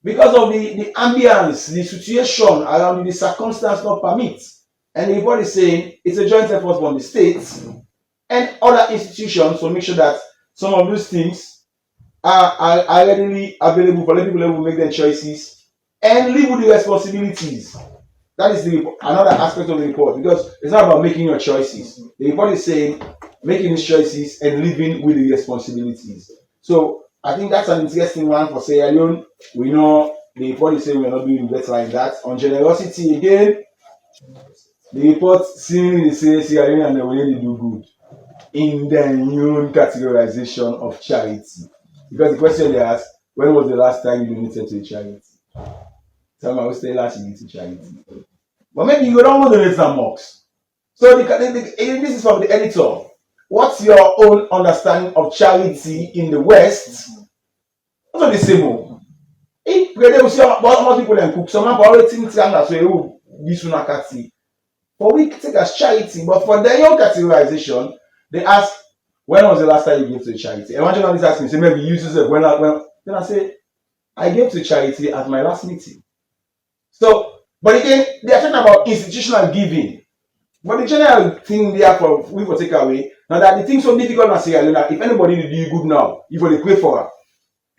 because of the ambience, the situation around the circumstance not permit. And the report is saying it's a joint effort from the states and other institutions to make sure that some of those things are readily available for the people who make their choices and live with the responsibilities. That is another aspect of the report because it's not about making your choices. The report is saying making these choices and living with the responsibilities. So I think that's an interesting one for Sierra Leone. We know the report is saying we're not doing better like that. On generosity again, the report seemingly says Sierra Leone and the way they do good in the new categorization of charity. Because the question they ask, when was the last time you donated to a charity? Someone will say last year to charity. But maybe you don't want to donate some mocks. So this is from the editor. What's your own understanding of charity in the West? Also the same. If we see most people and cook, some always think that this one for we take as charity, but for their own categorization, they ask, when was the last time you gave to a charity? And one journalist asked me, say maybe you use yourself when then I say, I gave to charity at my last meeting. So, but again, they are talking about institutional giving. But the general thing there for we for take away, now that the thing so difficult in Sierra Leone, if anybody will do you good now, you will pray for her.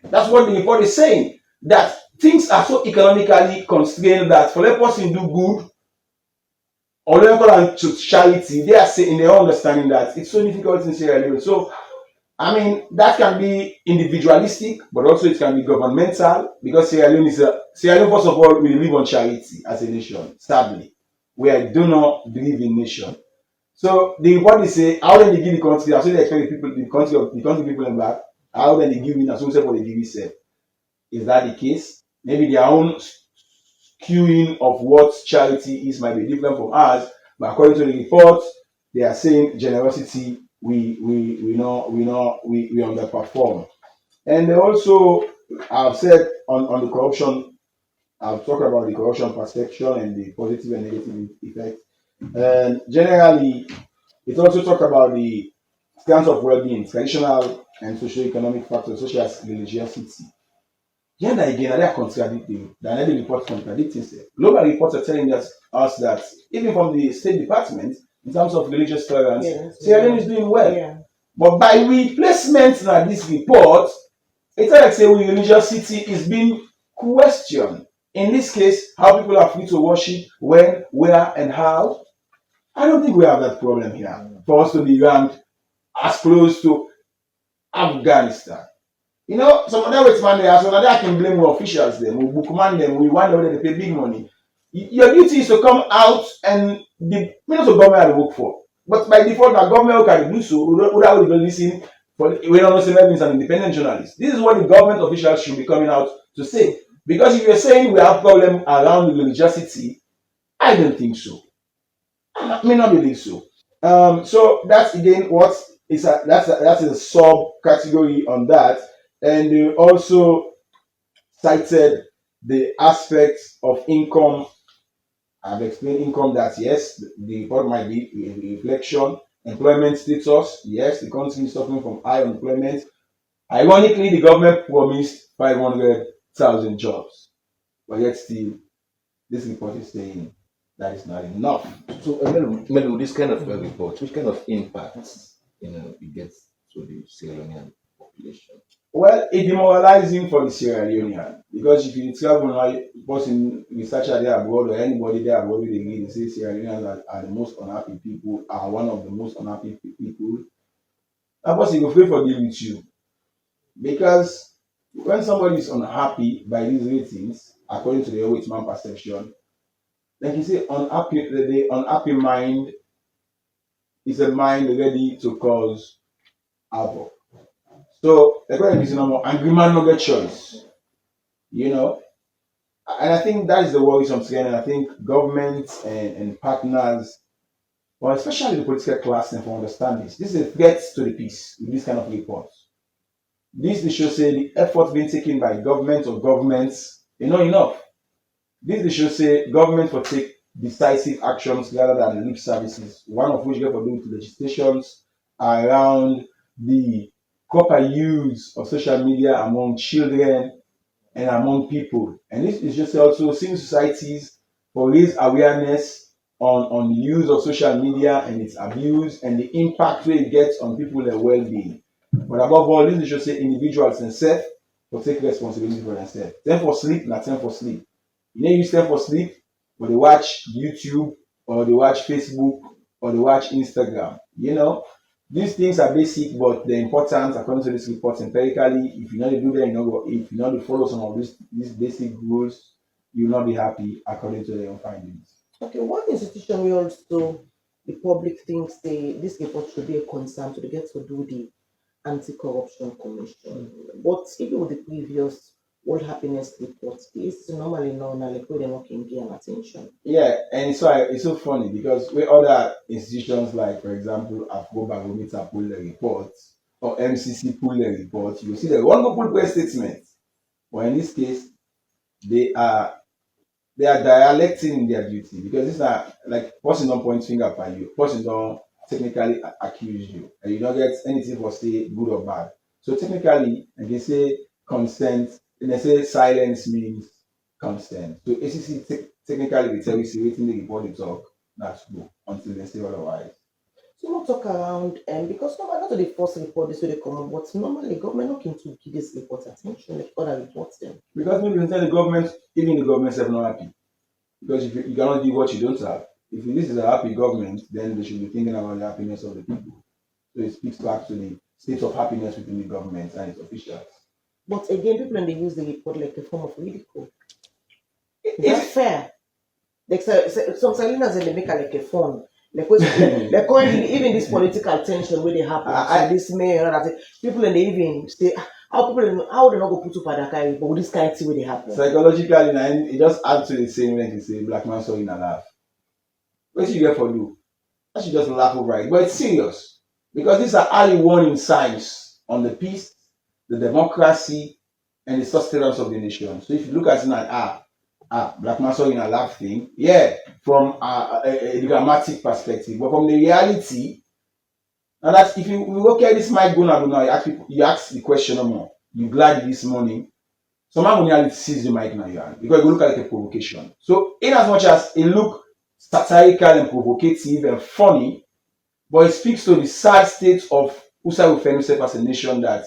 That's what the report is saying. That things are so economically constrained that for a person to do good or level to charity, they are saying in their understanding that it's so difficult in Sierra Leone. So I mean that can be individualistic, but also it can be governmental because Sierra Leone first of all we live on charity as a nation, sadly. We do not believe in nation. So the report is say how then they give the country, as they expect the country people in back, how then they give it as soon as they give it. Is that the case? Maybe their own skewing of what charity is might be different from ours, but according to the report, they are saying generosity we underperform. And they also have said on the corruption, I've talked about the corruption perception and the positive and negative effects. And generally, it also talked about the stance of well-being, traditional and socio-economic factors such as religiosity. Again, they are contradicting. The another report contradicting. Global reports are telling us that even from the State Department, in terms of religious tolerance, Sierra Leone is doing well. Yeah. But by replacement now this report, it's like say religiosity is being questioned. In this case, how people are free to worship, when, where, and how. I don't think we have that problem here for us to be ranked as close to Afghanistan. You know, some other ways man there, so now I can blame the officials them, we bookman them, we wonder whether they pay big money. Your duty is to come out and the minister of government I work for. But by default, the government can do so. Without even listening, for we don't say Melvin is an independent journalist. This is what the government officials should be coming out to say. Because if you're saying we have problem around religiosity, I don't think so. I may not believe so. So that's again what is that's a subcategory on that, and they also cited the aspects of income. I've explained income that yes, the report might be a reflection. Employment status, yes, the country is suffering from high unemployment. Ironically, the government promised 500,000 jobs, but yet still, this report is saying that is not enough. So, Melu, this kind of report, which kind of impacts it gets to the Sierra Leonean population? Well, it's demoralizing for the Sierra Leonean because if you travel now, person researcher there abroad or anybody there abroad, they read and say Sierra Leoneans are the most unhappy people, are one of the most unhappy people. That person will pray for deal with you because when somebody is unhappy by these ratings, according to the Whitman perception, like you say, the unhappy mind is a mind ready to cause havoc. So the question is, angry man no get choice, and I think that is the worrisome thing. And I think governments and partners, well, especially the political class, and for understand this. This is a threat to the peace with this kind of reports. This should say the effort being taken by government or governments is not enough. This should say government will take decisive actions rather than lip services, one of which get to do with legislations around the proper use of social media among children and among people. And this is just also civil societies for raise awareness on the use of social media and its abuse and the impact it gets on people's well-being. But above all, this is just say individuals themselves will take responsibility for themselves. Time for sleep, not time for sleep. You know, use time for sleep, or they watch YouTube, or they watch Facebook, or they watch Instagram. These things are basic, but they're important according to this report empirically. If you not do that, if you not follow some of these basic rules, you'll not be happy according to their own findings. Okay, one institution we also the public thinks this report should be a concern to get to do the anti-corruption commission. But even with the previous World Happiness report, it's normally known like where they're not can get an attention. Yeah, and it's so funny because with other institutions like, for example, Afrobarometer pull the report or MCC pull the report, you see the one go pull press statement. But in this case, they are dialecting in their duty because it's not like person don't point finger at you, person don't technically accuse you, and you don't get anything for say good or bad. So technically, and they say consent, and they say silence means consent. So ACC technically they tell you see waiting the report they talk, that's good until they say otherwise. So we'll talk around because normally not the first report this way they come on, but normally government looking to give this report attention like other reports them. Because maybe you can tell the government, even the government is not happy. Because if you cannot give what you don't have, if this is a happy government, then they should be thinking about the happiness of the people. So it speaks back to the state of happiness within the government and its officials. But again, people when they use the report like a form of ridicule. It's fair. Like some Salinas they make like a fun. Like currently even this political tension where they happen. So this mayor and that people and they even say how they not go put up at that but with this kind of thing where they happen. Psychologically, it just adds to the same when you say black man saw in a laugh. What should you get for do? I should just laugh over it. But it's serious. Because these are early warning signs on the peace, the democracy, and the sustenance of the nation. So if you look at it like black man saw in a laugh thing, yeah, from a dramatic perspective. But from the reality, and that if you look at this mic going on now, you ask the question no more. You glad this morning. Someone will nearly seize the mic now, because you look at it like a provocation. So in as much as it look satirical and provocative and funny, but it speaks to the sad state of USA we find himself as a nation that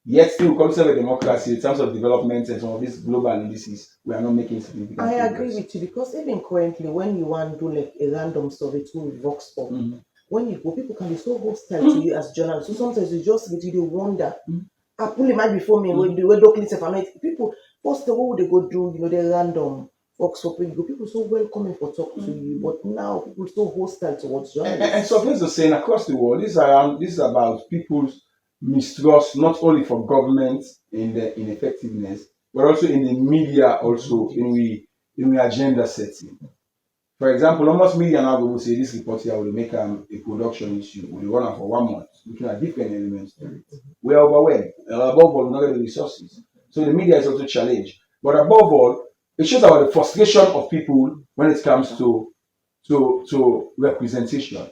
yet still calls itself a democracy in terms of development and some of these global indices, we are not making significant I progress. agree with you because even currently when you want to do like a random survey to Vox Pop, when you go, people can be so hostile to you as journalists. So sometimes you just get you wonder. I pull him out before me when they were looking at people. First of all, they go do the random folks for people so welcoming for talk to you, but now people so hostile towards And journalists. so things are saying across the world, this is about people's mistrust not only for government in the ineffectiveness, but also in the media, also in the agenda setting. For example, almost media now will say this report here will make a production issue. We'll run out for 1 month, looking at different elements to it. We are overwhelmed. Above all, we don't get the resources. So the media is also challenged. But above all, it shows about the frustration of people when it comes to representation.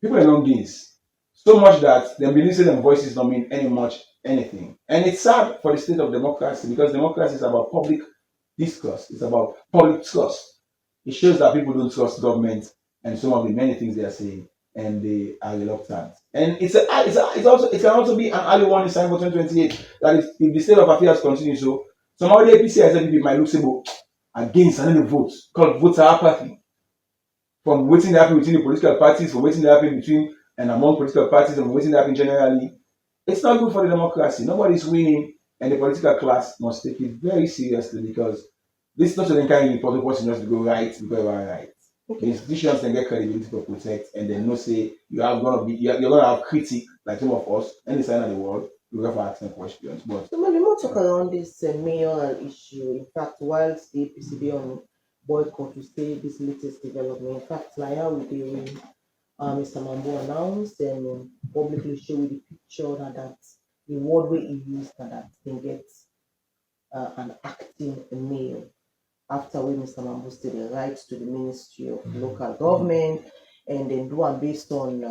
People are not gays. So much that they believe their voices don't mean anything. And it's sad for the state of democracy because democracy is about public discourse. It's about public trust. It shows that people don't trust government and some of the many things they are saying, and they are reluctant. And it can also be an early warning sign for 2028 that if the state of affairs continues so, some of the APC and SLPP might look say against another vote called voter apathy. From waiting to happen between the political parties, from waiting to happen between and among political parties, and waiting to happen generally, it's not good for the democracy. Nobody's winning, and the political class must take it very seriously because this is not an kind of important person just to go right because you are right. Okay. The institutions can get credibility to protect, and then no say you're gonna have critique like some of us, any side of the world, we're going to asking questions. But so maybe more talk around this mayoral issue. In fact, whilst the APC on boycott to say this latest development, in fact, like how we do Mr. Mambo announced and publicly showed the picture that the word where he used that they get an acting mayor after we Mr. Mambo said the rights to the Ministry of Local Government and then do one based on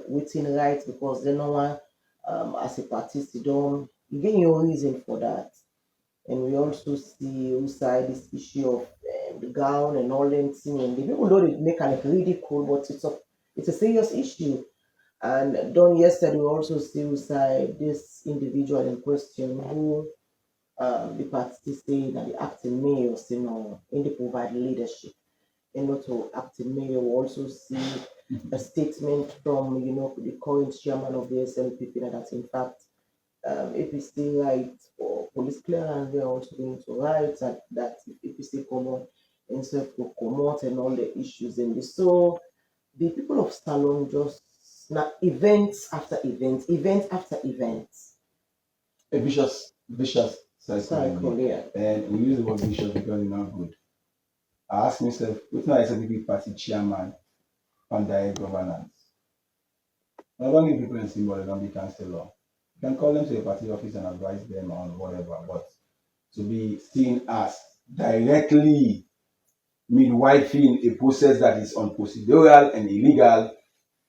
waiting rights because they know one as a party don't you get your reason for that. And we also see inside this issue of the gown and all them things. And the people know they make like ridicule, but it's a serious issue. And done yesterday, we also see inside this individual in question who the party say that the acting mayor, in the provide leadership. And not to acting mayor, we also see a statement from the current chairman of the SLPP that in fact APC right for police clearance, they are also going to write that if APC come on instead to come out and all the issues in this. So the people of Salon just now events after events, event after events. A vicious cycle. Yeah. And we use the word vicious because it's not good. I ask myself, what's not SLPP party chairman on direct governance? I don't give people a symbol, they don't be councillor. You can call them to a party office and advise them on whatever, but to be seen as directly midwifing a process that is unprocedural and illegal,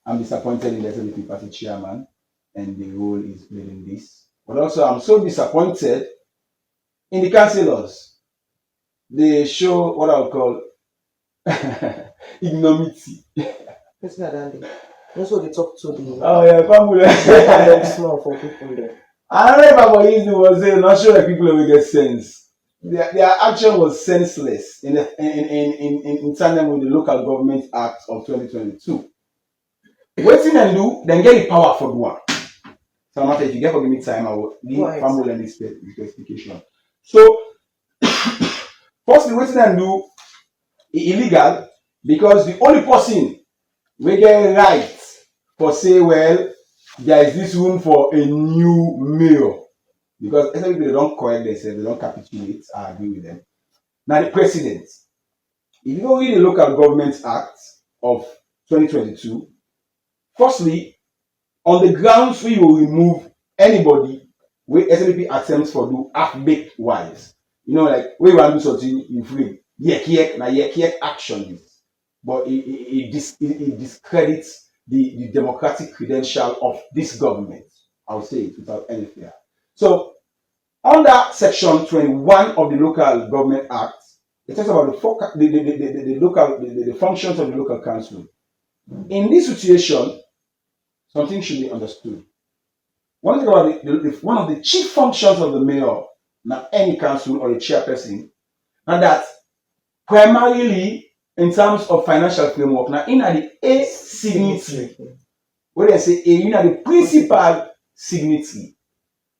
I'm disappointed in the SLPP party chairman and the role he's played in this. But also, I'm so disappointed in the councillors. They show what I would call ignominy. It's not Andy. That's what they talk to the. Oh yeah, family. Small for people there. I don't know if I was using was saying not sure that people will get sense. Their action was senseless in tandem with the Local Government Act of 2022. Waiting and do, then get the power for the one. So matter if you get for me time, I will give family and this specification. So firstly, waiting and do illegal because the only person we get right for say, well, there is this room for a new mayor. Because SLPP, they don't correct themselves, they don't capitulate, I agree with them. Now the president, if you read the Local Government Act of 2022, firstly, on the grounds we will remove anybody where SLPP attempts for do half-baked wise. Like we want to do something in free. Yek action is. But it discredits the democratic credential of this government. I'll say it without any fear. So, under Section 21 of the Local Government Act, it talks about the functions of the local council. In this situation, something should be understood. One thing about one of the chief functions of the mayor, not any council or a chairperson, and that primarily in terms of financial framework, now in the A signatory, where they say in the principal signatory.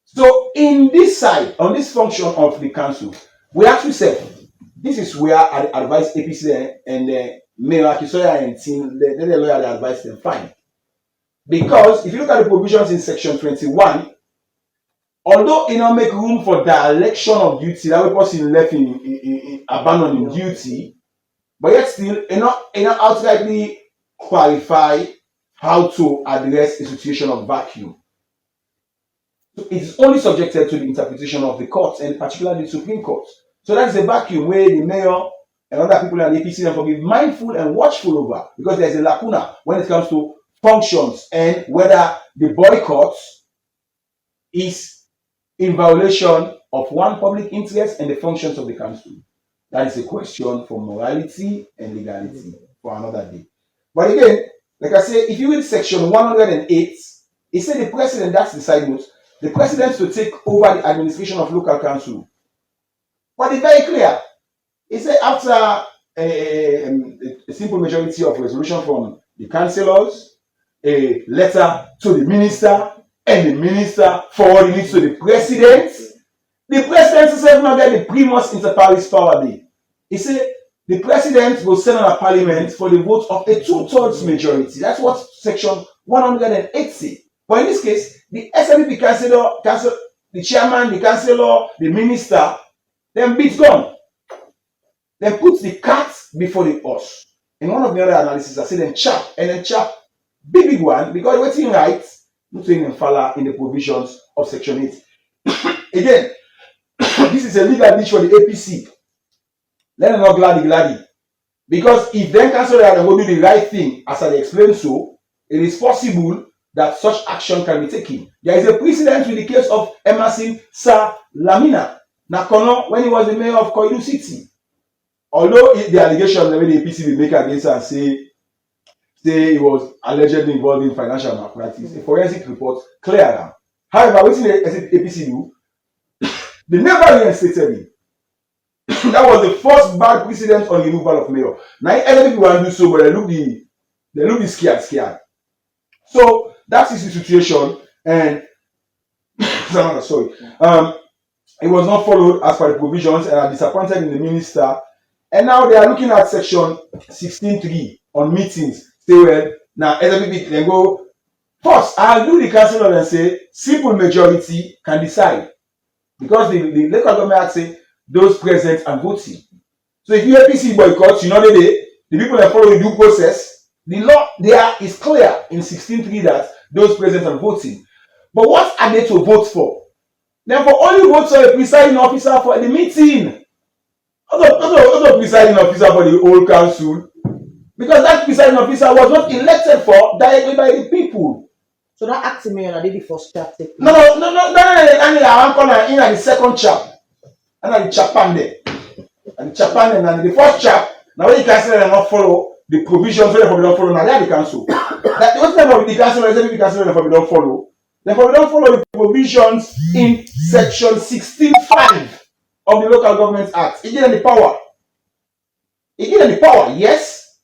So in this side, on this function of the council, we ask ourselves, this is where I advise APC and Mayor Akisoya and team, the lawyer they advise them fine. Because if you look at the provisions in section 21, although it not make room for direction of duty, that way person left in abandoning duty, but yet still it not outrightly clarify how to address a situation of vacuum. So it's only subjected to the interpretation of the courts, and particularly the Supreme Court. So that's a vacuum where the mayor and other people in the APC have to be mindful and watchful over, because there's a lacuna when it comes to functions and whether the boycott is in violation of one public interest and the functions of the council. That is a question for morality and legality for another day. But again, like I say, if you read section 108, it said the president, that's the side note, the president to take over the administration of local council. But it's very clear. It said after a simple majority of resolution from the councillors, a letter to the minister, and the minister forwarding it to the president. The president himself now get the primus inter pares power day. He said the president will send on a parliament for the vote of a 2/3 majority. That's what section 180. But in this case, the SLPP council, the chairman, the councillor, the minister, then beat gone. Then put the cat before the horse. In one of the other analysis, I said then chap, and then chap, big one, because waiting right, not saying in falla in the provisions of section 8. Again, this is a legal niche for the APC. Let them not gladdy. Because if then council are going to do the right thing, as I explained so, it is possible that such action can be taken. There is a precedent with the case of Emerson Sir Lamina Nakono when he was the mayor of Koidu City. Although the allegations that the APC will make against her say he was allegedly involved in financial malpractice, a forensic report clear them. However, what did the APC do? They never reinstated him. That was the first bad precedent on removal of mayor. Now other people want to do so, but they look scared. So that is the situation, and sorry. It was not followed as per the provisions, and are disappointed in the minister. And now they are looking at section 16.3 on meetings. Say, well, now SLPP then go first. I'll do the council and say simple majority can decide, because the local government act say those present and voting. So if you APC boycott, you know the people that follow the due process. The law there is clear in 16.3 that those present and voting. But what are they to vote for? Therefore, only vote for a presiding officer for the meeting. Also presiding officer for the whole council, because that presiding officer was not elected for directly by the people. So that acting mayor did the first chap take place. No. I call in the second chap, and the CHAPANDEH, and the first chap. Now when the council not follow the provisions, therefore we don't follow. Now they are the council. That what type of the council? The council therefore we don't follow. Therefore we don't follow the provisions in section 16.5 of the Local Government Act. It gives them the power. Yes.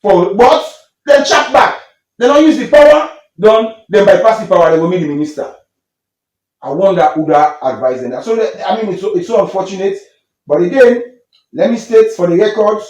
But then chap back. They don't use the power, then bypass the power, they will meet the minister. I wonder who that advised them. So it's so unfortunate. But again, let me state for the records,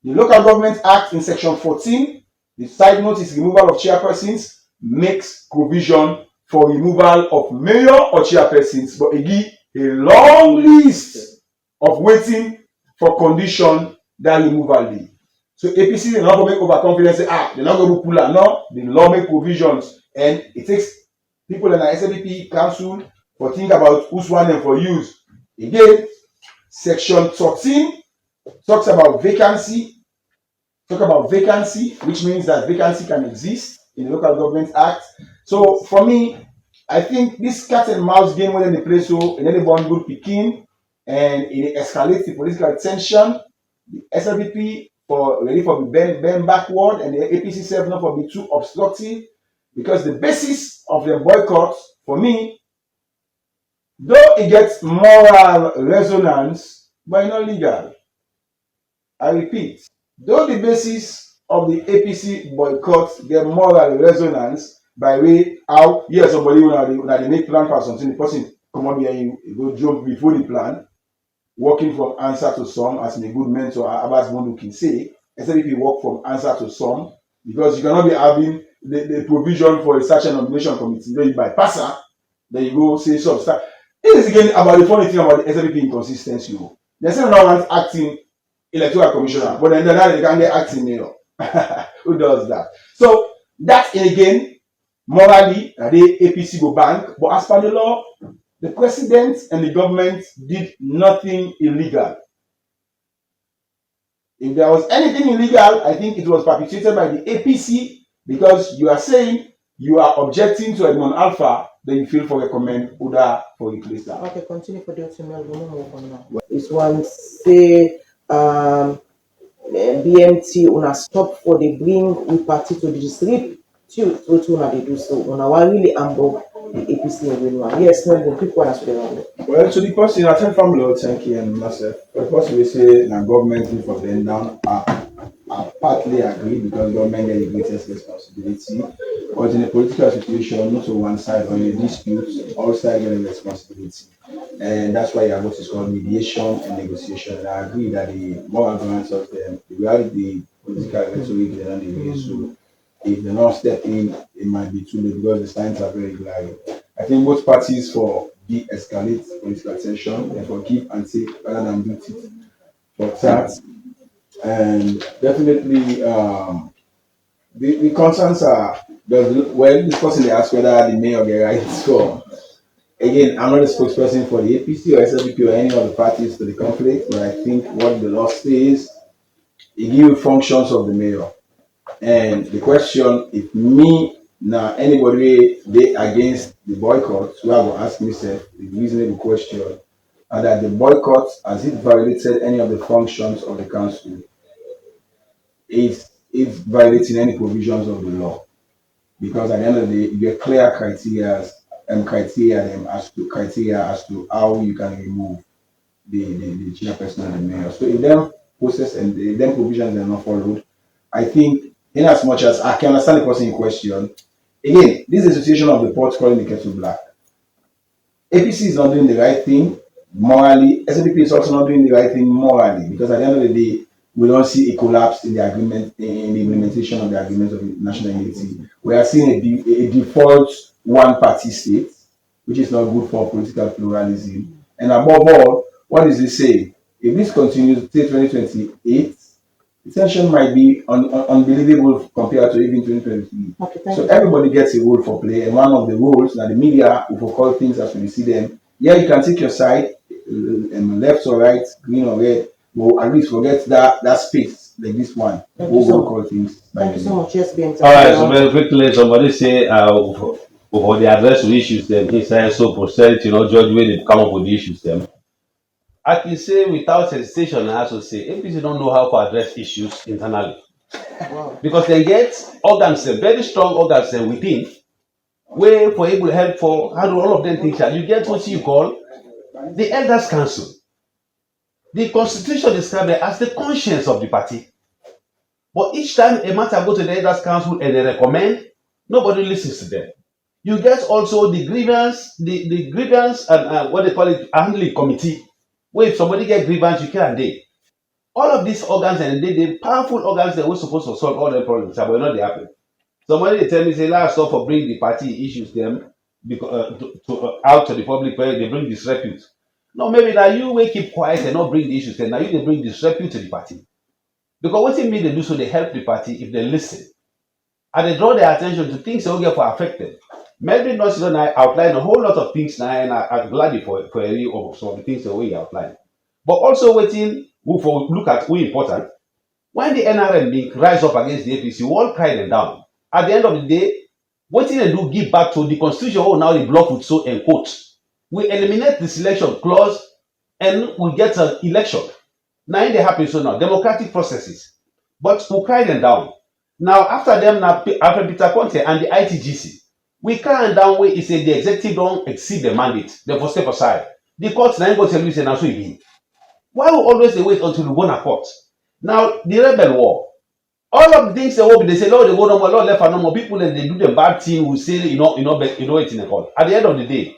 the Local Government Act in section 14, the side note is removal of chairpersons, makes provision for removal of mayor or chairpersons, but again, a long list of waiting for condition that removal day. So APC they're not going to make overconfidence, say, they're not going to pull out. No, the law make provisions, and it takes people in the SLPP council for think about who's one and for use. Again, section 13 talks about vacancy. Which means that vacancy can exist in the Local Government Act. So for me, I think this cat and mouse game when they play so in any one good picking, and it escalates the political tension. The SLPP ready for the bend backward, and the APC self not for be too obstructive, because the basis of the boycott for me, though it gets moral resonance, but not legal. I repeat, though the basis of the APC boycott get moral resonance by way how somebody when they make plan for something, the person come up here, you go jump before the plan. working from answer to some, as my good mentor Abbas Mondu can say. SLPP work from answer to some, because you cannot be having the provision for a search and nomination committee, then you bypass her, then you go say some stuff. This is again about the funny thing about the SLPP inconsistency. They say no one's acting electoral commissioner, but then they can't get acting mayor. Who does that? So that again, morally, the APC go bank, but as per the law, the president and the government did nothing illegal. If there was anything illegal, I think it was perpetrated by the APC, because you are saying you are objecting to Edmond Alpha, then you feel for recommend Uda for replace that. Okay, continue for the email. We move on now. This one say BMT una stop for the bring we party to the district to una they do so. Una really humble the APC in Leone. Yes, no, the people are around. Well, to the person, I thank family, thank you and myself. The person we say the government in for them down are partly agree, because government get the greatest responsibility. But in a political situation, not on one side or in a dispute, all sides get a responsibility. And that's why what is called mediation and negotiation. And I agree that the more arguments of them, the reality, the political rhetoric, they don't agree. So if they not step in, it might be too late, because the signs are very glaring. I think both parties for de-escalate political tension, and for give and take rather than do it for that. And definitely, the concerns are, well, this person they asked whether the mayor get rights for. Again, I'm not a spokesperson for the APC or SLPP or any of the parties to the conflict, but I think what the law says, it gives functions of the mayor. And the question, if me now anybody they against the boycott, we have to ask myself the reasonable question, and that the boycott, has it violated any of the functions of the council? Is it violating any provisions of the law? Because at the end of the day, you get clear criteria as to how you can remove the chairperson and the mayor. So if them process and them provisions are not followed, I think, in as much as I can understand the person in question, again, this is a situation of the pot calling the kettle black. APC is not doing the right thing morally. SLPP is also not doing the right thing morally, because at the end of the day, we don't see a collapse in the agreement, in the implementation of the agreement of national unity. We are seeing a default one-party state, which is not good for political pluralism. And above all, what does it say? If this continues till 2028, the tension might be unbelievable compared to even 2023. Okay, so everybody gets a role for play, and one of the roles that the media will call things as we see them. Yeah, you can take your side, left or right, green or red, but at least forget that space like this one. We'll call things. Thank you so much. Yes, BMT. All right, so very quickly, somebody say for the address to issues them inside so percent, judge where they come up with the issues them. I can say without hesitation, I also say APC don't know how to address issues internally. Wow. Because they get organs, very strong organs within, where for able to help for how do all of them things. You get what you call the Elders Council. The Constitution describes it as the conscience of the party. But each time a matter go to the Elders Council and they recommend, nobody listens to them. You get also the grievance, the grievance and what they call it, handling committee. Where if somebody get grievance, you can't do. All of these organs and the powerful organs that were supposed to solve all the problems, but not they happen. Somebody they tell me say last stop for bring the party issues them because out to the public where they bring disrepute. No, maybe now you will keep quiet and not bring the issues. Then now you they bring disrepute to the party. Because what it means they do so they help the party if they listen. And they draw their attention to things they will get for affected. Melvin Tejan and I outline a whole lot of things now, and I'm glad for a review of some of the things that we outline. But also waiting for look at who important. When the NRM link rise up against the APC, we all cry them down. At the end of the day, what they do give back to the constitution. Oh, now the block would so and quote. We eliminate the selection clause and we get an election. Now they happen so now democratic processes, but we cry them down. Now after them now after Peter Conte and the ITGC. We cry down where it say the executive don't exceed the mandate, they for step aside. The court now go tell you say now so it be. Why we always wait until we go to court? Now the rebel war, all of the things they will be, they say, Lord, they go no more, Lord left and no more. People that they do the bad thing will say, you know, it's in the court. At the end of the day,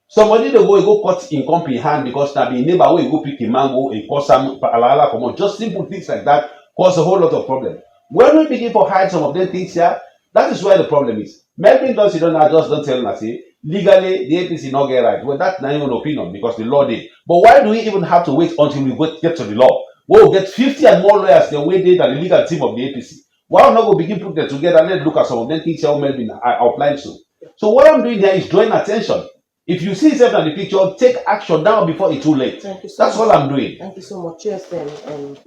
Somebody they go cut in company hand because na be neighbor wey go pick a mango and cause some alala come on. Just simple things like that cause a whole lot of problem. When we begin to hide some of them things here, that is where the problem is. Melvin does it don't just don't tell us say legally the APC not get right. Well, that's not even an opinion because the law did. But why do we even have to wait until we get to the law? We'll get 50 and more lawyers the way they than the legal team of the APC. Why not go begin put them together and let's look at some of them things how Melvin outlined so. So what I'm doing here is drawing attention. If you see yourself in the picture, take action now before it's too late. Thank you so That's much. all I'm doing. Thank you so much. Cheers then.